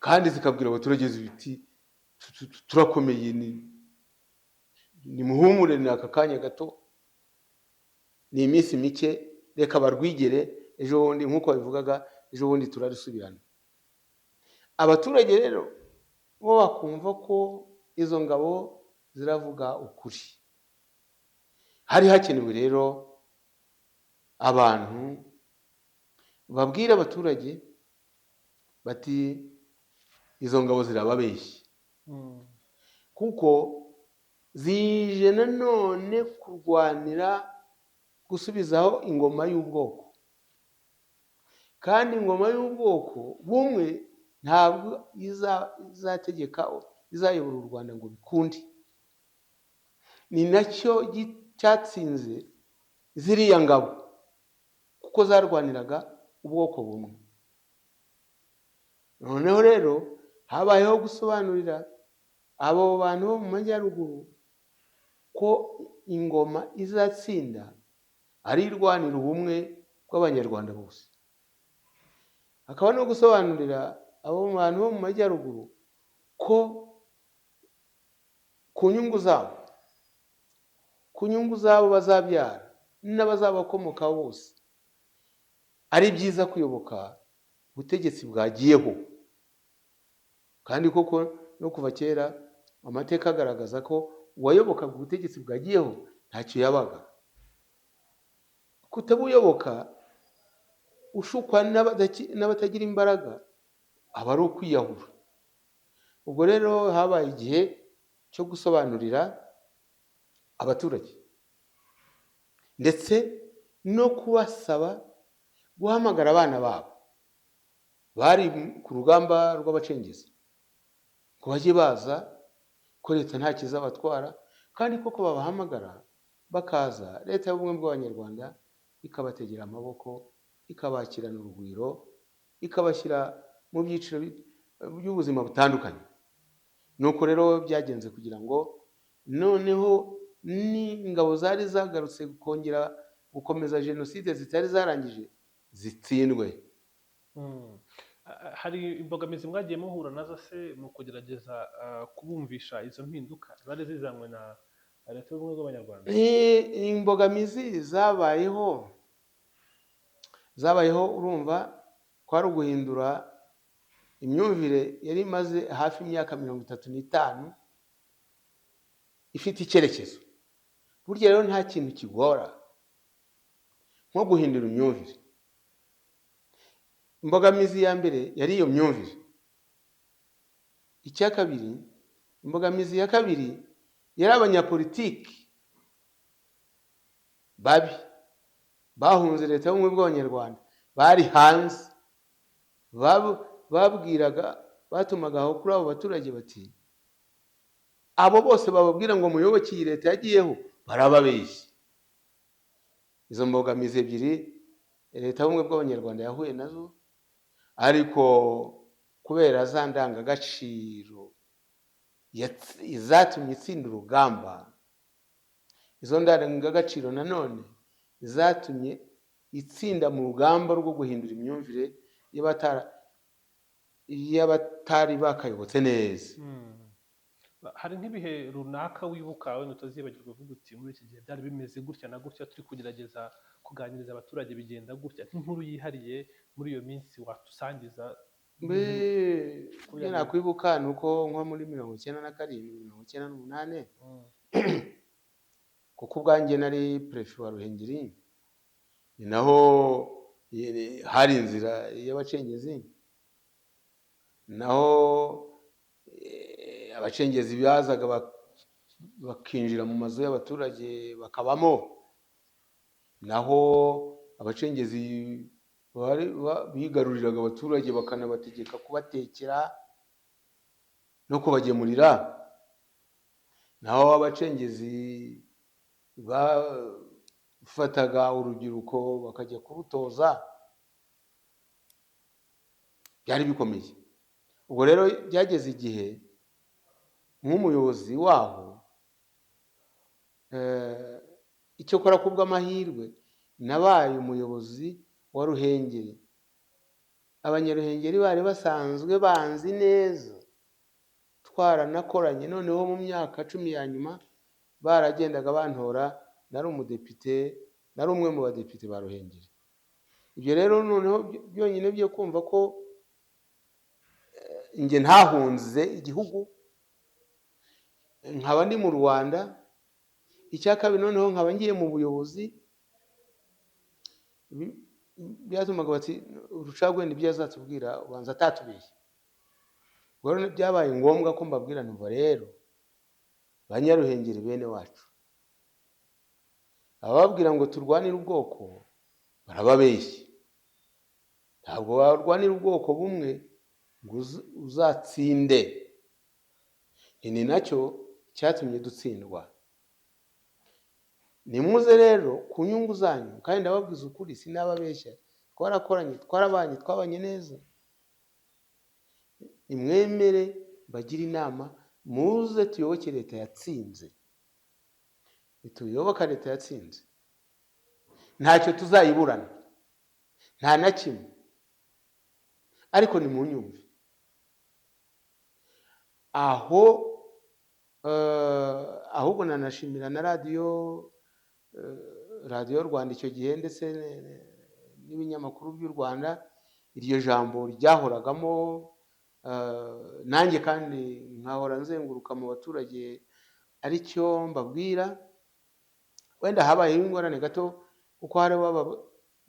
kandi zikabwira abaturage ziti turakomeye, ni muhumure, ni aka kanya gato, ni iminsi mike, reka barwigere, ejo bundi nk'uko babivugaga, ejo bundi turarusubirana. Abaturage rero bo bakumva ko izo ngabo ziravuga ukuri. Hari hakenewe rero abantu babwira abaturage bati izo ngabo zirababeshye, kuko zije nanone kurwanira gusubizaho ingoma y'ubwoko, kandi ingoma y'ubwoko bumwe ntabwo izategeka izayobora u Rwanda ngo bikunde. Ni nacyo cyatsinze ziriya ngabo, kuko zarwaniraga ubwoko bumwe. Noneho rero habayeho gusobanurira abo bantu bo mu majyaruguru ko ingoma izatsinda ari irwanira ubumwe bw'abanyarwanda bose. Hakaba no gusobanurira abo bantu bo mu majyaruguru ko ku nyungu zabo ku nyungu zabo bazabyara n'abazabakomokaho bose, ari byiza kuyoboka ubutegetsi bwagiyeho. Kandi koko no kuva kera amateka agaragaza ko uwayobokaga ubutegetsi bwagiyeho ntacyo yabaga. Kutabuyoboka ushukwa n'abatagira imbaraga aba ari ukwiyahura. Ubwo rero habaye igihe cyo gusobanurira abaturage ndetse no kubasaba guhamagara abana babo bari ku rugamba rw'abacengezi ngo bajye baza, ko leta nta kizabatwara, kandi koko babahamagara bakaza, leta y'ubumwe bw'abanyarwanda ikabategera amaboko, ikabakirana urugwiro, ikabashyira mu byiciro by'ubuzima butandukanye. Nuko rero byagenze kugira ngo noneho n'ingabo zari zagarutse kongera gukomeza jenoside zitari zarangije zitsindwe. Hari imbogamizi mwagiye muhura nazo se mu kugerageza kubumvisha izo mpinduka zari zizanywe na leta y'ubumwe bw'abanyarwanda? Imbogamizi zabayeho urumva kwari uguhindura imyumvire yari imaze hafi imyaka 35 ifite icyerekezo. Burya rero nta kintu kigora nko guhindura imyumvire. Imbogamizi ya mbere yari iyo myumvire. Icya kabiri, imbogamizi ya kabiri yari abanyapolitiki babi bahunze leta y'ubumwe bw'abanyarwanda, bari hanze, babwiraga, batumagaho kuri abo baturage bati abo bose bababwira ngo muyoboke iyi leta yagiyeho barababeshya. Izo mbogamizi ebyiri leta y'ubumwe bw'abanyarwanda yahuye nazo, ariko kubera za ndangagaciro zatumye itsinda urugamba, izo ndangagaciro nanone zatumye itsinda mu rugamba rwo guhindura imyumvire y'abatari bakayobotse neza. Hari nk'ibihe runaka wibuka wenda utazibagirwa uvuga uti muri iki gihe byari bimeze gutya na gutya, turi kugerageza kuganiriza abaturage bigenda gutya, nk'inkuru yihariye muri iyo minsi watusangiza? Nakwibuka ni uko nko muri 1997 1998 kuko ubwanjye nari prefe wa Ruhengeri, ni naho hari inzira y'abacengezi, naho abacengezi bazaga bakinjira mu mazu y'abaturage bakabamo, naho abacengezi bigaruriraga abaturage bakanabategeka kubatekera no kubagemurira, naho abacengezi bafataga urubyiruko bakajya kurutoza. Byari bikomeye. Ubwo rero byageze igihe nk'umuyobozi waho, icyo kora kubw'amahirwe nabaye umuyobozi wa Ruhengeri. Abanyaruhengeri bari basanzwe banzi neza, twaranakoranye, noneho mu myaka 10 ya nyuma baragendaga bantora, nari umudepite, nari umwe mu badepite ba Ruhengeri. Ibyo rero noneho byonyine byo kumva ko nge ntahunze igihugu, nkaba ndi mu Rwanda. Icya kabiri noneho nkaba ngiye mu buyobozi, byatumaga bati urucagwenda ibyo azatubwira ubanza atatubeshye. Ubwo byabaye ngombwa ko mbabwira ntuva rero Banyaruhengeri bene wacu, ababwira ngo turwanire ubwoko barababeshye. Ntabwo barwanira ubwoko bumwe ngo uzatsinde. Ni nacyo cyatumye dutsindwa. Nimuze rero ku nyungu zanyu, kandi ndababwiza ukuri sinababeshya, twarakoranye, twarabanye, twabanye neza. Nimwemere bagira inama, muze tuyoboke leta yatsinze. Nituyoboka leta yatsinze ntacyo tuzayiburana, nta na kimwe. Ariko ni mu nyumve aho, ahubwo nanashimira na radiyo radiyo Rwanda icyo gihe ndetse n'ibinyamakuru by'u Rwanda, iryo jambo ryahoragamo. Nanjye kandi nkahora nzenguruka mu baturage aricyo mbabwira. Wenda habayeho ingorane gato kuko hari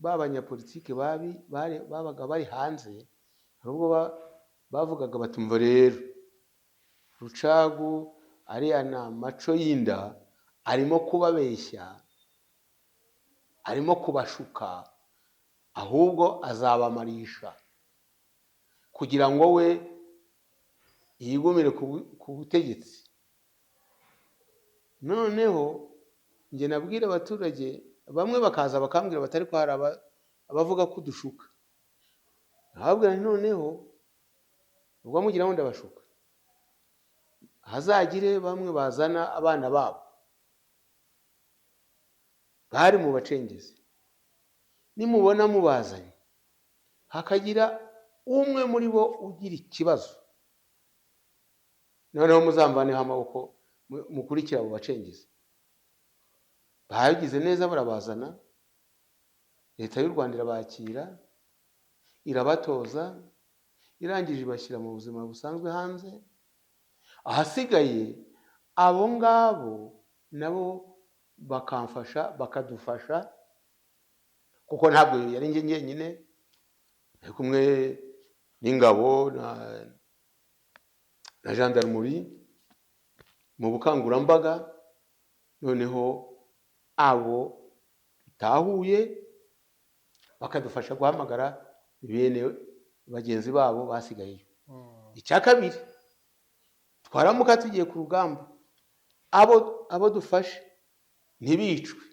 b'abanyapolitike babaga bari hanze, hari ubwo bavugaga batumva rero Rucagu ariya ni amaco y'inda, arimo kubabeshya, arimo kubashuka, ahubwo azabamarisha kugira ngo we yigumire ku butegetsi. Noneho njye nabwira abaturage bamwe bakaza bakambwira batari ko hari abavuga ko dushuka. Nababwira noneho ubwo mugira ngo ndabashuka, hazagire bamwe bazana abana babo bari mu bacengezi, nimubona mubazanye hakagira umwe muri bo ugira ikibazo, noneho muzamvaneho amaboko mukurikira abo bacengezi. Bagize neza barabazana, leta y'u Rwanda irabakira, irabatoza, irangije ibashyira mu buzima busanzwe hanze. Ahasigaye abo ngabo nabo bakamfasha, bakadufasha, kuko ntabwo yari njye njyenyine, ari kumwe n'ingabo na gendarmerie mu bukangurambaga. Noneho abo bitahuye bakadufasha guhamagara bene bagenzi babo basigayeyo. Icya kabiri, twaramuka tugiye ku rugamba, abo dufashe ntibicwe,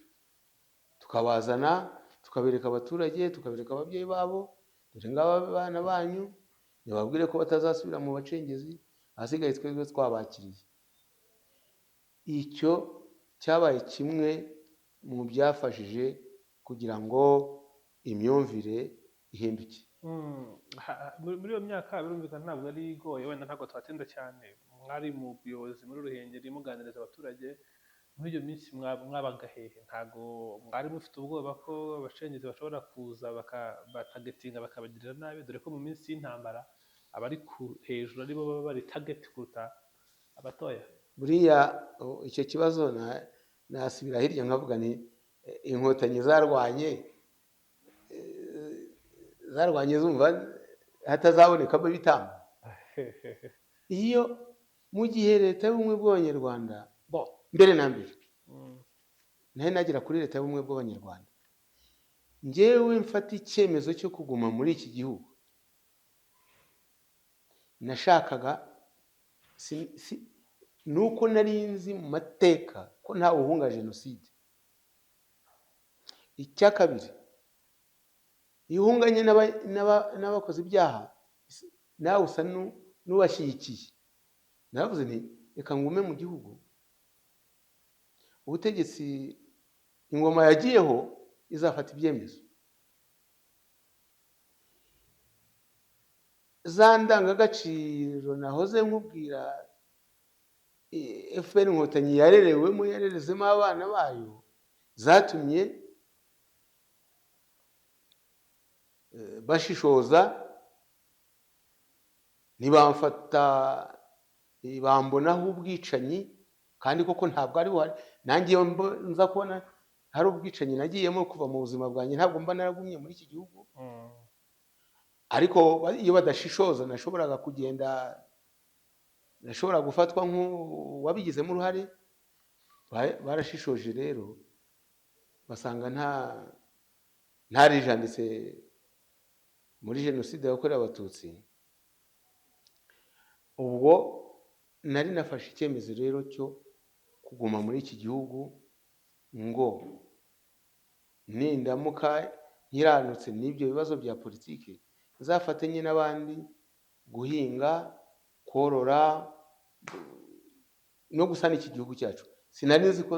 tukabazana tukabereka abaturage, tukabereka ababyeyi babo, dore ngaba abana banyu, ntibabwire ko batazasubira mu bacengezi, ahasigaye twebwe twabakiriye. Icyo cyabaye kimwe mu byafashije kugira ngo imyumvire ihinduke. Muri iyo myaka birumvikana ntabwo ari igoye, wenda ntabwo twatinda cyane. Mwari mu buyobozi muri Ruhengeri muganiriza abaturage, muri iyo minsi mwabaga hehe? Ntabwo mwari mufite ubwoba ko abacengezi bashobora kuza batagetinga bakabagirira nabi, dore ko mu minsi y'intambara abari hejuru aribo baba bari target kuruta abatoya? Buriya icyo kibazo nasubira hirya nkavuga ni inkotanyi zarwanye zumva hatazabonekamo ibitambo. Iyo mu gihe leta y'ubumwe bw'abanyarwanda, mbere na mbere nahe nagera kuri leta y'ubumwe bw'abanyarwanda, njyewe mfata icyemezo cyo kuguma muri iki gihugu, nashakaga nuko nari nzi mu mateka ko ntawe uhunga jenoside. Icya kabiri, iyo uhunganye n'abakoze ibyaha nawe usa n'ubashyigikiye. Naravuze nti reka ngume mu gihugu, ubutegetsi ingoma yagiyeho izafata ibyemezo. Za ndangagaciro nahoze nkubwira FPR inkotanyi yarerezemo abana bayo, zatumye bashishoza, ntibamfata bambonaho ubwicanyi, kandi koko ntabwo ari buhari. Nanjye nza kubona hari ubwicanyi nagiyemo kuva mu buzima bwanjye, ntabwo mba naragumye muri iki gihugu. Ariko iyo badashishoza nashoboraga kugenda, nashobora gufatwa nk'uwabigizemo uruhare. Barashishoje rero basanga ntarijanditse muri jenoside yakorewe abatutsi. Ubwo nari nafashe icyemezo rero cyo kuguma muri iki gihugu, ngo nindamuka nkiranutse n'ibyo bibazo bya politiki, nzafatanye n'abandi guhinga, korora no gusana iki gihugu cyacu. Sinari nzi ko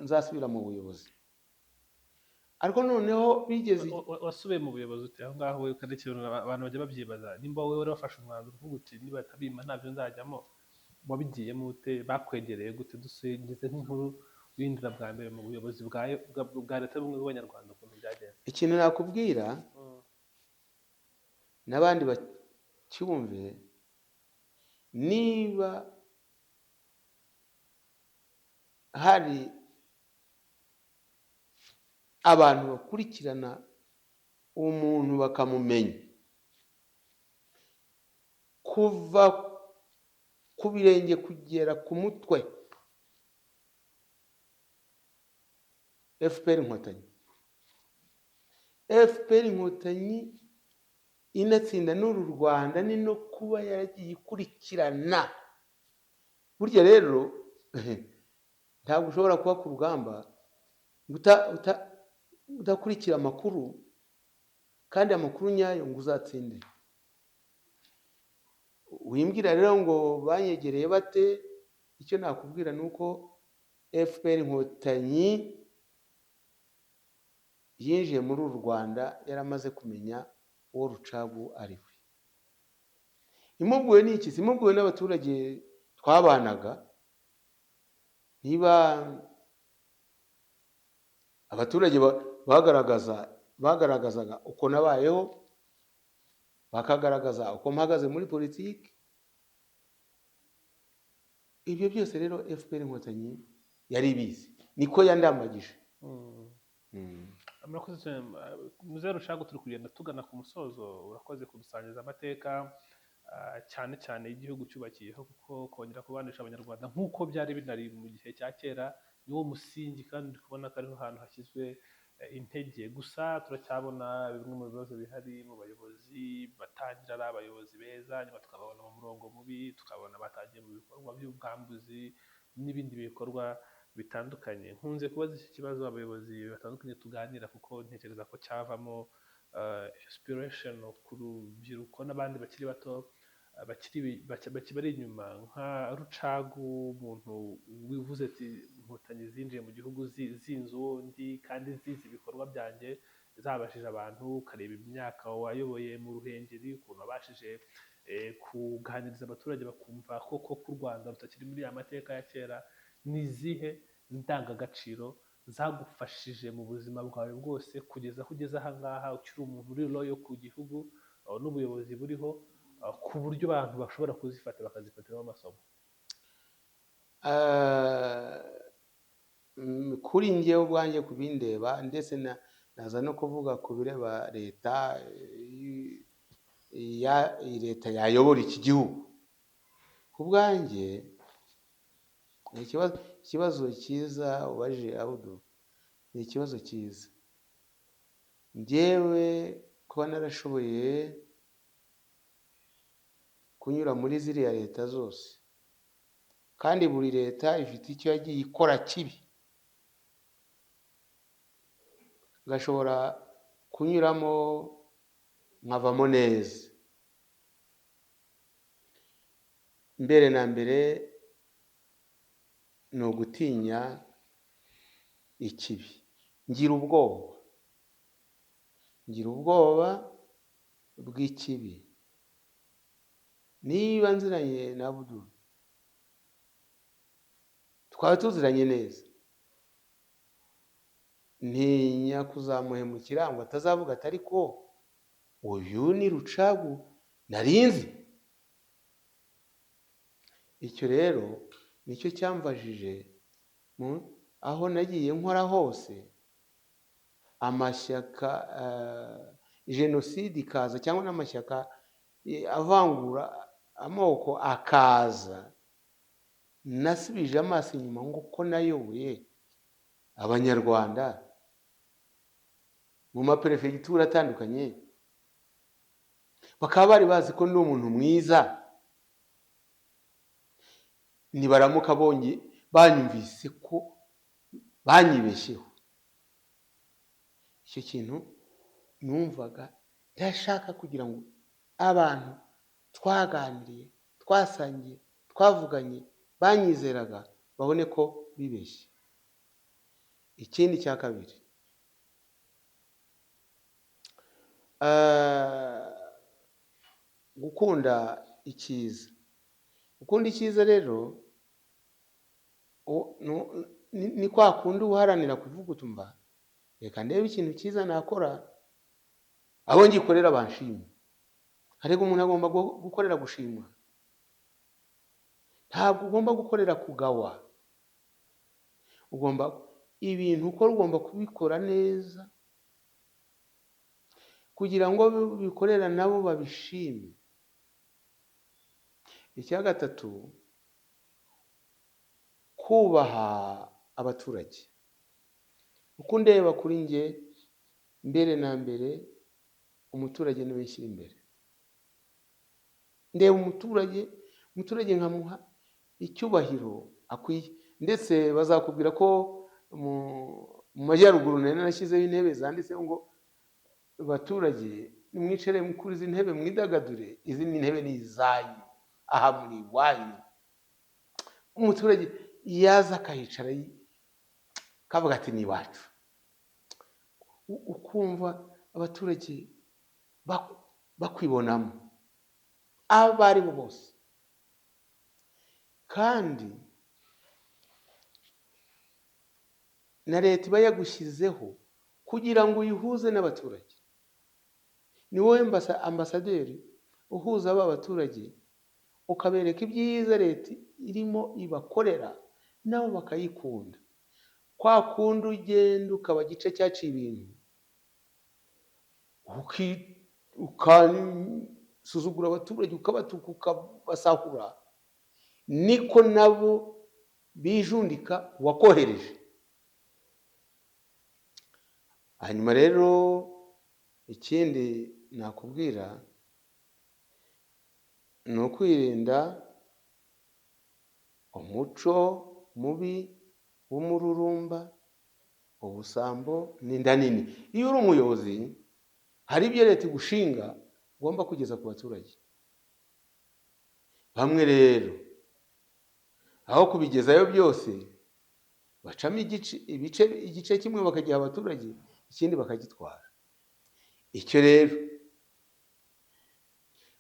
nzasubira mu buyobozi, ariko noneho bigeze. Wasubiye mu buyobozi ute? Aho ngaho ukandikira abantu bajya babyibaza, nimba wowe wari wafashe umwanzuro uvuga uti niba tabima ntabyo nzajyamo, wabigiyemo ute? Bakwegereye gute? Dusingize nk'inkuru winjira bwa mbere mu buyobozi bwa leta y'ubumwe bw'abanyarwanda ukuntu byagenze? ikintu nakubwira n'abandi bacyumve, niba hari abantu bakurikirana umuntu bakamumenya kuva ku birenge kugera ku mutwe, FPR Inkotanyi. FPR Inkotanyi inatsinda n'uru Rwanda ni no kuba yaragiye ikurikirana. Burya rero ntabwo ushobora kuba ku rugamba udakurikira amakuru, kandi amakuru nyayo ngo uzatsinde. Wimbwira rero ngo banyegereye bate, icyo nakubwira ni uko FPR Inkotanyi yinjiye muri uru Rwanda yaramaze kumenya uwo Rucagu ari we. Imubwiwe n'iki? Imubwiwe n'abaturage twabanaga. Niba abaturage bagaragazaga uko nabayeho, bakagaragaza uko mpagaze muri politiki, ibyo byose rero FPR Inkotanyi yari ibizi, niko yandambagije. Murakoze cyane muzehe Rucagu, turi kugenda tugana ku musozo. Urakoze kudusangiza amateka cyane cyane igihugu cyubakiyeho, kuko kongera kubanisha abanyarwanda nk'uko byari binari mu gihe cya kera niwo musingi, kandi ndi kubona ko ariho hantu hashyizwe intege. Gusa turacyabona bimwe mu bibazo bihari mu bayobozi batangira ari abayobozi beza, nyuma tukababona mu murongo mubi, tukabona batangiye mu bikorwa by'ubwambuzi n'ibindi bikorwa bitandukanye. Nkunze kubaza iki kibazo abayobozi batandukanye tuganira, kuko ntekereza ko cyavamo inspiration ku rubyiruko n'abandi bakiri bato bakibari inyuma, nka Rucagu, umuntu wivuze ati Inkotanyi zinjiye mu gihugu zinze undi kandi zizi ibikorwa byanjye, zabashije abantu. Ukareba imyaka wayoboye mu Ruhengeri, ukuntu wabashije kuganiriza abaturage bakumva koko ko u Rwanda rutakiri muri ya mateka ya kera. Ni izihe ndangagaciro zagufashije mu buzima bwawe bwose kugeza aho ugeze aha ngaha, ukiri umuntu uri loyo ku gihugu n'ubuyobozi buriho, ku buryo abantu bashobora kuzifata bakazifatiramo amasomo? Kuri njyewe ubwanjye, ku bindeba, ndetse naza no kuvuga ku bireba leta, leta yayobora iki gihugu. Ku bwanjye ni ikibazo cyiza ubajije Abudu, ni ikibazo cyiza. Njyewe kuba narashoboye kunyura muri ziriya leta zose, kandi buri leta ifite icyo yagiye ikora kibi, ngashobora kunyuramo nkavamo neza. Mbere na mbere ni ugutinya ikibi. Ngira ubwoba bw'ikibi. Niba nziranye na Abudu, twaba tuziranye neza, ntinya kuzamuhemukira ngo atazavuga ati ariko uyu ni Rucagu narinzi. Icyo rero nicyo cyamvajije aho nagiye nkora hose, amashyaka jenoside ikaza, cyangwa n'amashyaka avangura amoko akaza, nasubije amaso inyuma ngo ko nayoboye abanyarwanda mu maperefegitura atandukanye, bakaba bari bazi ko ndi umuntu mwiza. Nibaramuka banyumvise ko banyibeshyeho, icyo kintu numvaga ndashaka kugira ngo abantu twaganiriye, twasangiye, twavuganye, banyizeraga babone ko bibeshye. Ikindi cya kabiri, gukunda icyiza. Gukunda icyiza rero ni kwa kundi uharanira kuvuga utumva reka ndebe ikintu cyiza nakora abo ngikorera banshimye. Ariko umuntu agomba gukorera gushimwa, ntabwo ugomba gukorera kugawa. Ugomba ibintu ukora ugomba kubikora neza kugira ngo bikorera nabo babishime. Icya gatatu, kubaha abaturage. Uko ndeba kuri nge, mbere na mbere umuturage niwe nshyira imbere. Ndeba umuturage nkamuha icyubahiro akwiye. Ndetse bazakubwira ko mu majyaruguru nari narashyizeho intebe zanditseho ngo abaturage nimwicare kuri izi ntebe mwidagadure, izi ni intebe ni izanyu, aha muri iwanyu. Umuturage yaza akahicara kavuga ati ni iwacu. Ukumva abaturage bakwibonamo abo ari bo bose. Kandi na leta iba yagushyizeho kugira ngo uyihuze n'abaturage. Ni wowe ambasaderi uhuza aba baturage, ukabereka ibyiza leta irimo ibakorera nabo bakayikunda. Kwa kundi ugenda ukaba gice cyaciye ibintu ukasuzugura abaturage, ukabatuka, ukabasahura, niko nabo bijundika wakohereje. Hanyuma rero ikindi nakubwira ni ukwirinda umuco mubi w'umururumba, ubusambo n'inda nini. Iyo uri umuyobozi hari ibyo leta igushinga ugomba kugeza ku baturage. Bamwe rero aho kubigezayo byose bacamo igice kimwe bakagiha abaturage, ikindi bakagitwara. Icyo rero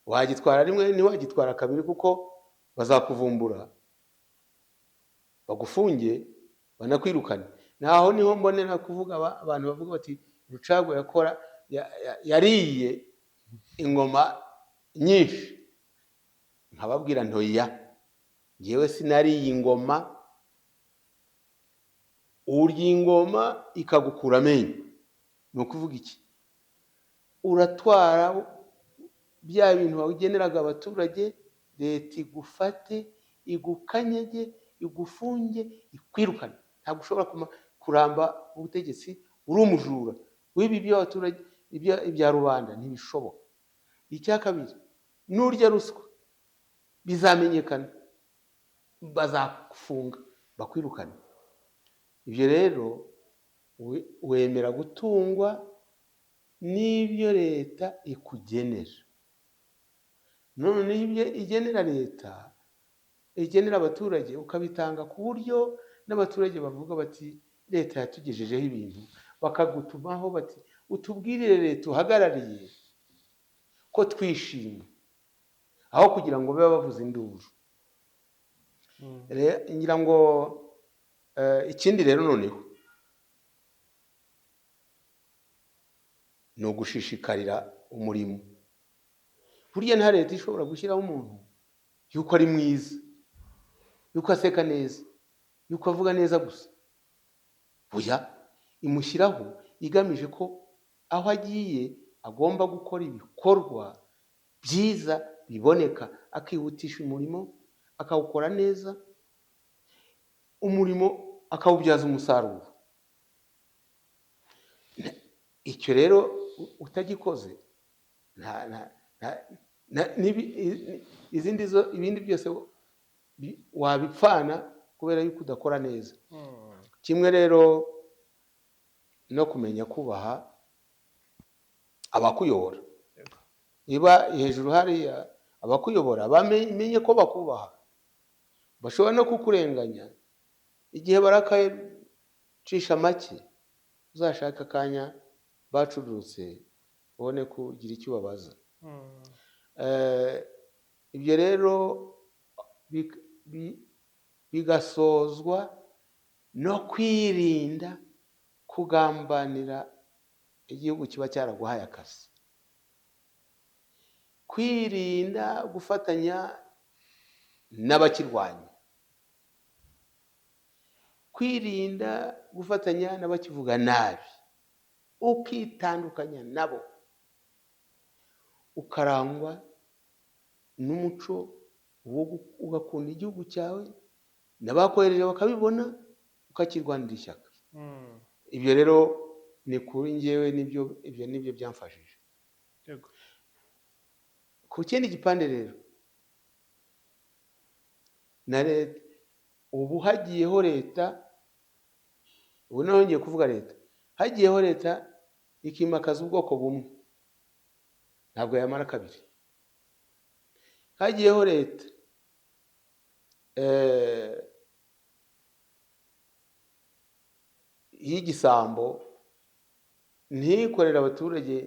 wagitwara rimwe ntiwagitwara kabiri, kuko bazakuvumbura bagufunge banakwirukane. Naho niho mbonera kuvuga abantu bavuga bati Rucagu yariye ingoma nyinshi. Nkababwira ntoya, ngewe sinariye ingoma. Urya ingoma ikagukura amenyo. Ni ukuvuga iki? Uratwara bya bintu wageneraga abaturage, leta igufate, igukanyage, igufunge, ikwirukane. Ntabwo ushobora kuramba ubutegetsi uri umujura w'ibi by'abaturage, ibya rubanda, ntibishoboka. Icya kabiri, nurya ruswa bizamenyekana, bazakufunga bakwirukane. Ibyo rero wemera gutungwa n'ibyo leta ikugenera. None ibyo igenera leta, igenera abaturage, ukabitanga ku buryo n'abaturage bavuga bati leta yatugejejeho ibintu, bakagutumaho bati utubwirire leta uhagarariye ko twishimye, aho kugira ngo babe bavuza induru. Ngira ngo ikindi rero noneho ni ugushishikarira umurimo. Burya nta leta ishobora gushyiraho umuntu yuko ari mwiza, yuko aseka neza, yuko avuga neza gusa. Oya, imushyiraho igamije ko aho agiye agomba gukora ibikorwa byiza biboneka, akihutisha umurimo, akawukora neza, umurimo akawubyaza umusaruro. Icyo rero utagikoze, ibindi byose wabipfana kubera yuko udakora neza. Kimwe rero no kumenya kubaha abakuyobora. Niba hejuru hariya abakuyobora bamenye ko bakubaha, bashobora no kukurenganya. Igihe barakacisha make, uzashaka akanya bacururutse ubone kugira icyo ubabaza. Ibyo rero bigasozwa no kwirinda kugambanira igihugu kiba cyaraguhaye akazi, kwirinda gufatanya n'abakirwanya, kwirinda gufatanya n'abakivuga nabi, ukitandukanya nabo, ukarangwa n'umuco ugakunda igihugu cyawe, n'abakohereje bakabibona, ukakirwanira ishyaka. Ibyo rero ni kuri njyewe, ibyo nibyo byamfashije. Ku kindi gipande rero, na leta ubu hagiyeho leta, ubu nongeye kuvuga leta, hagiyeho leta ikimakaza ubwoko bumwe, ntabwo yamara kabiri. Hagiyeho leta y'igisambo, ntikorera abaturage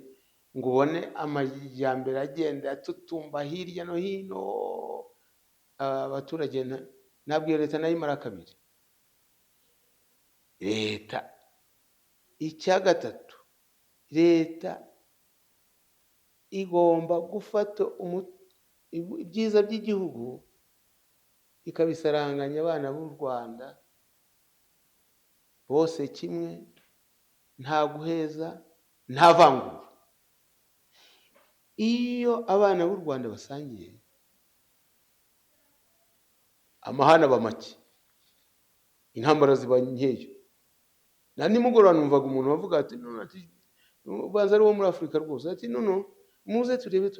ngo ubone amajyambere agenda atutumba hirya no hino, abaturage ntabwo iyo leta nayo imara kabiri. Leta icya gatatu, leta igomba gufata ibyiza by'igihugu ikabisaranganya abana b'u Rwanda bose kimwe, nta guheza, nta vangura. Iyo abana b'u Rwanda basangiye, amahane aba make, intambara ziba nkeya. Na nimugoroba numvaga umuntu wavuga ati ubanza ari wo muri Afurika rwose, ati muze turebe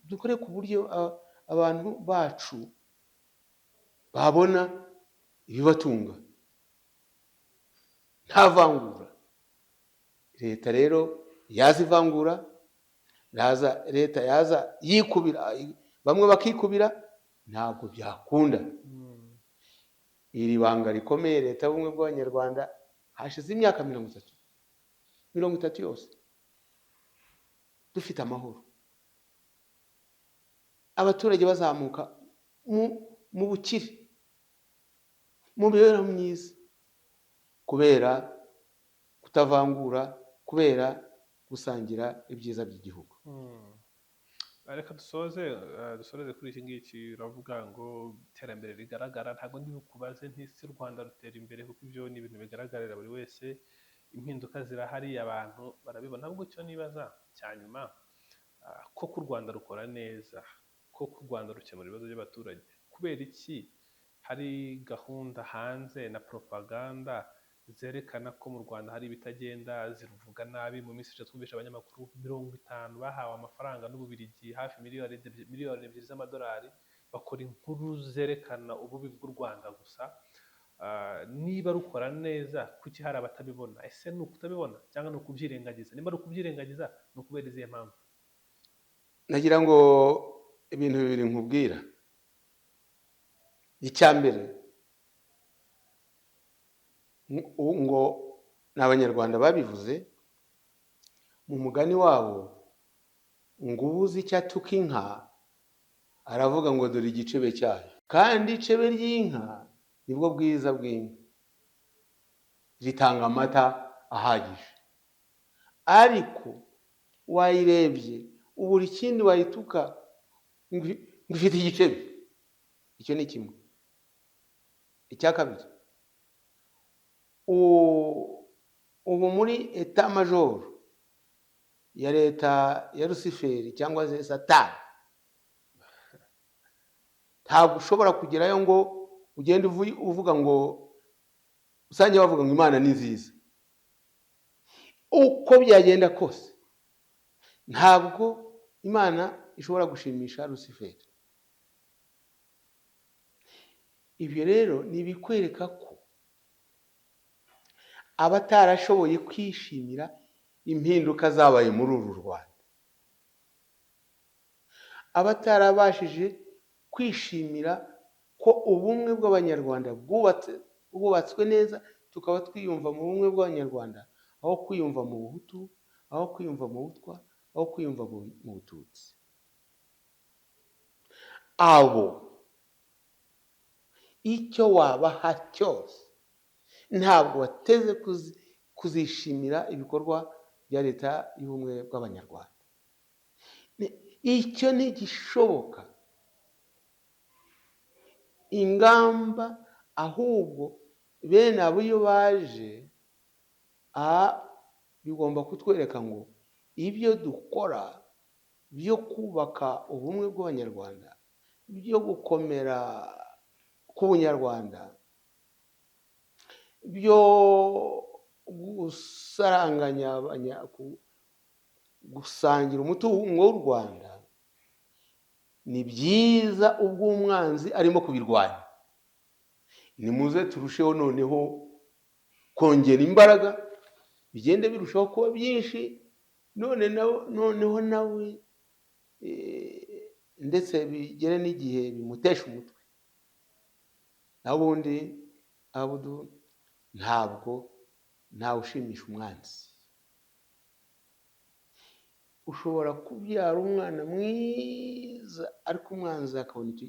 dukore ku buryo abantu bacu babona ibibatunga, nta vangura. Leta rero yaza ivangura, leta yaza yikubira, bamwe bakikubira, ntabwo byakunda. Iri banga rikomeye leta y'ubumwe bw'abanyarwanda hashize imyaka 30 yose dufite amahoro, abaturage bazamuka mu bukire, mu mibereho myiza, kubera kutavangura, kubera gusangira ibyiza by'igihugu. Reka dusoreze kuri iki ngiki. Uravuga ngo iterambere rigaragara, ntabwo ndi bukubaze ntisi u Rwanda rutera imbere, kuko ibyo ni ibintu bigaragarira buri wese. Impinduka zirahari, abantu barabibona. Ahubwo cyo nibaza cya nyuma, koko u Rwanda rukora neza, koko u Rwanda rukemura ibibazo by'abaturage, kubera iki hari gahunda hanze na propaganda zerekana ko mu Rwanda hari ibitagenda, ziruvuga nabi? Mu minsi ishize twumvisha abanyamakuru 50 bahawe amafaranga n'Ububiligi, hafi miliyoni 2 z'amadolari, bakora inkuru zerekana ububi bw'u Rwanda gusa. Niba rukora neza, kuki hari abatabibona? Ese ni ukutabibona cyangwa ni ukubyirengagiza? Niba ari ukubyirengagiza, ni ukubera izihe mpamvu? Nagira ngo ibintu bibiri nkubwira. Icya mbere, ngo n'abanyarwanda babivuze mu mugani wabo, ngo ubuze icyo atuka inka aravuga ngo dore igicebe cyayo. Kandi icebe ry'inka nibwo bwiza bw'inka, ritanga amata ahagije. Ariko wayirebye ubura ikindi wayituka ngo ifite igicebe. Icyo ni kimwe. Icya kabiri, ubu muri etat major ya leta ya Rusiferi cyangwa se Satani, ntabwo ushobora kugerayo ngo ugende uvuga ngo usange bavuga ngo Imana ni nziza. Uko byagenda kose, ntabwo Imana ishobora gushimisha Rusiferi. Ibyo rero ni ibikwereka ko abatarashoboye kwishimira impinduka zabaye muri uru Rwanda, abatarabashije kwishimira ko ubumwe bw'abanyarwanda bwubatswe neza, tukaba twiyumva mu bumwe bw'abanyarwanda, aho kwiyumva mu Buhutu, aho kwiyumva mu Butwa, aho kwiyumva mu Bututsi. Abo icyo wabaha cyose ntabwo wateze kuzishimira ibikorwa bya leta y'ubumwe bw'abanyarwanda. Icyo ntigishoboka. Ingamba ahubwo bene abo iyo baje bigomba kutwereka ngo ibyo dukora byo kubaka ubumwe bw'abanyarwanda, byo gukomera k'ubunyarwanda, byo gusaranganya gusangira umutungo w'u Rwanda, ni byiza ubwo umwanzi arimo kubirwanya. Nimuze turusheho noneho kongera imbaraga, bigende birushaho kuba byinshi, noneho nawe ndetse bigere n'igihe bimutesha umutwe. Nabundi Abudu, ntabwo ntawe ushimisha umwanzi. Ushobora kubyara umwana mwiza ariko umwanzi akabona icyo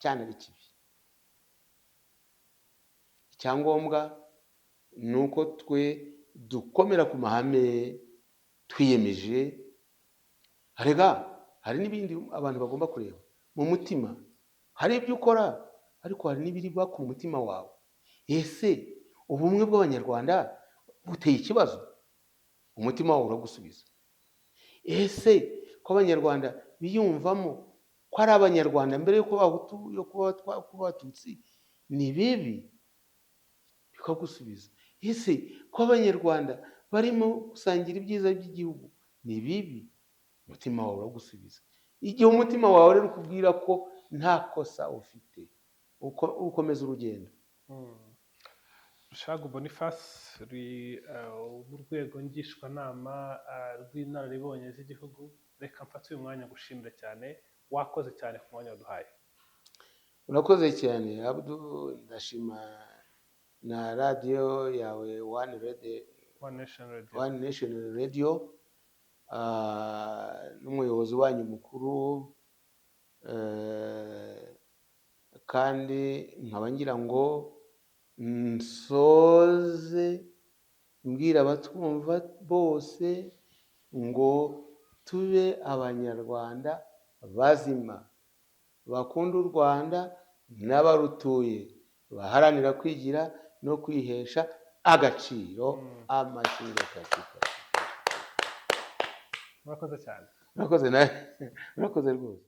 cyane ari kibi. Icyangombwa ni uko twe dukomera ku mahame twiyemeje. Arega hari n'ibindi abantu bagomba kureba mu mutima. Hari ibyo ukora ariko hari n'ibiri ku mutima wawe. Ese ubumwe bw'abanyarwanda buteye ikibazo? Umutima wawe uragusubiza. Ese ko abanyarwanda biyumvamo ko ari abanyarwanda mbere yo kuba Abahutu, yo kuba Abatutsi, ni bibi? Bikagusubiza. Ese ko abanyarwanda barimo gusangira ibyiza by'igihugu, ni bibi? Umutima wawe uragusubiza. Igihe umutima wawe rero ukubwira ko nta kosa ufite, ukomeza urugendo. Rushagu Boniface uri mu rwego ngishwanama rw'inararibonye z'igihugu. Reka mfate uyu mwanya gushimira cyane, wakoze cyane ku mwanya waduhaye. Urakoze cyane Abdu, ndashima na radiyo yawe One Nation Radio, n'umuyobozi wanyu mukuru, kandi nkaba ngira ngo nsoze mbwira abatwumva bose ngo tube abanyarwanda bazima, bakunda u Rwanda n'abarutuye, baharanira kwigira no kwihesha agaciro. Amashinga murakoze cyane. Murakoze rwose.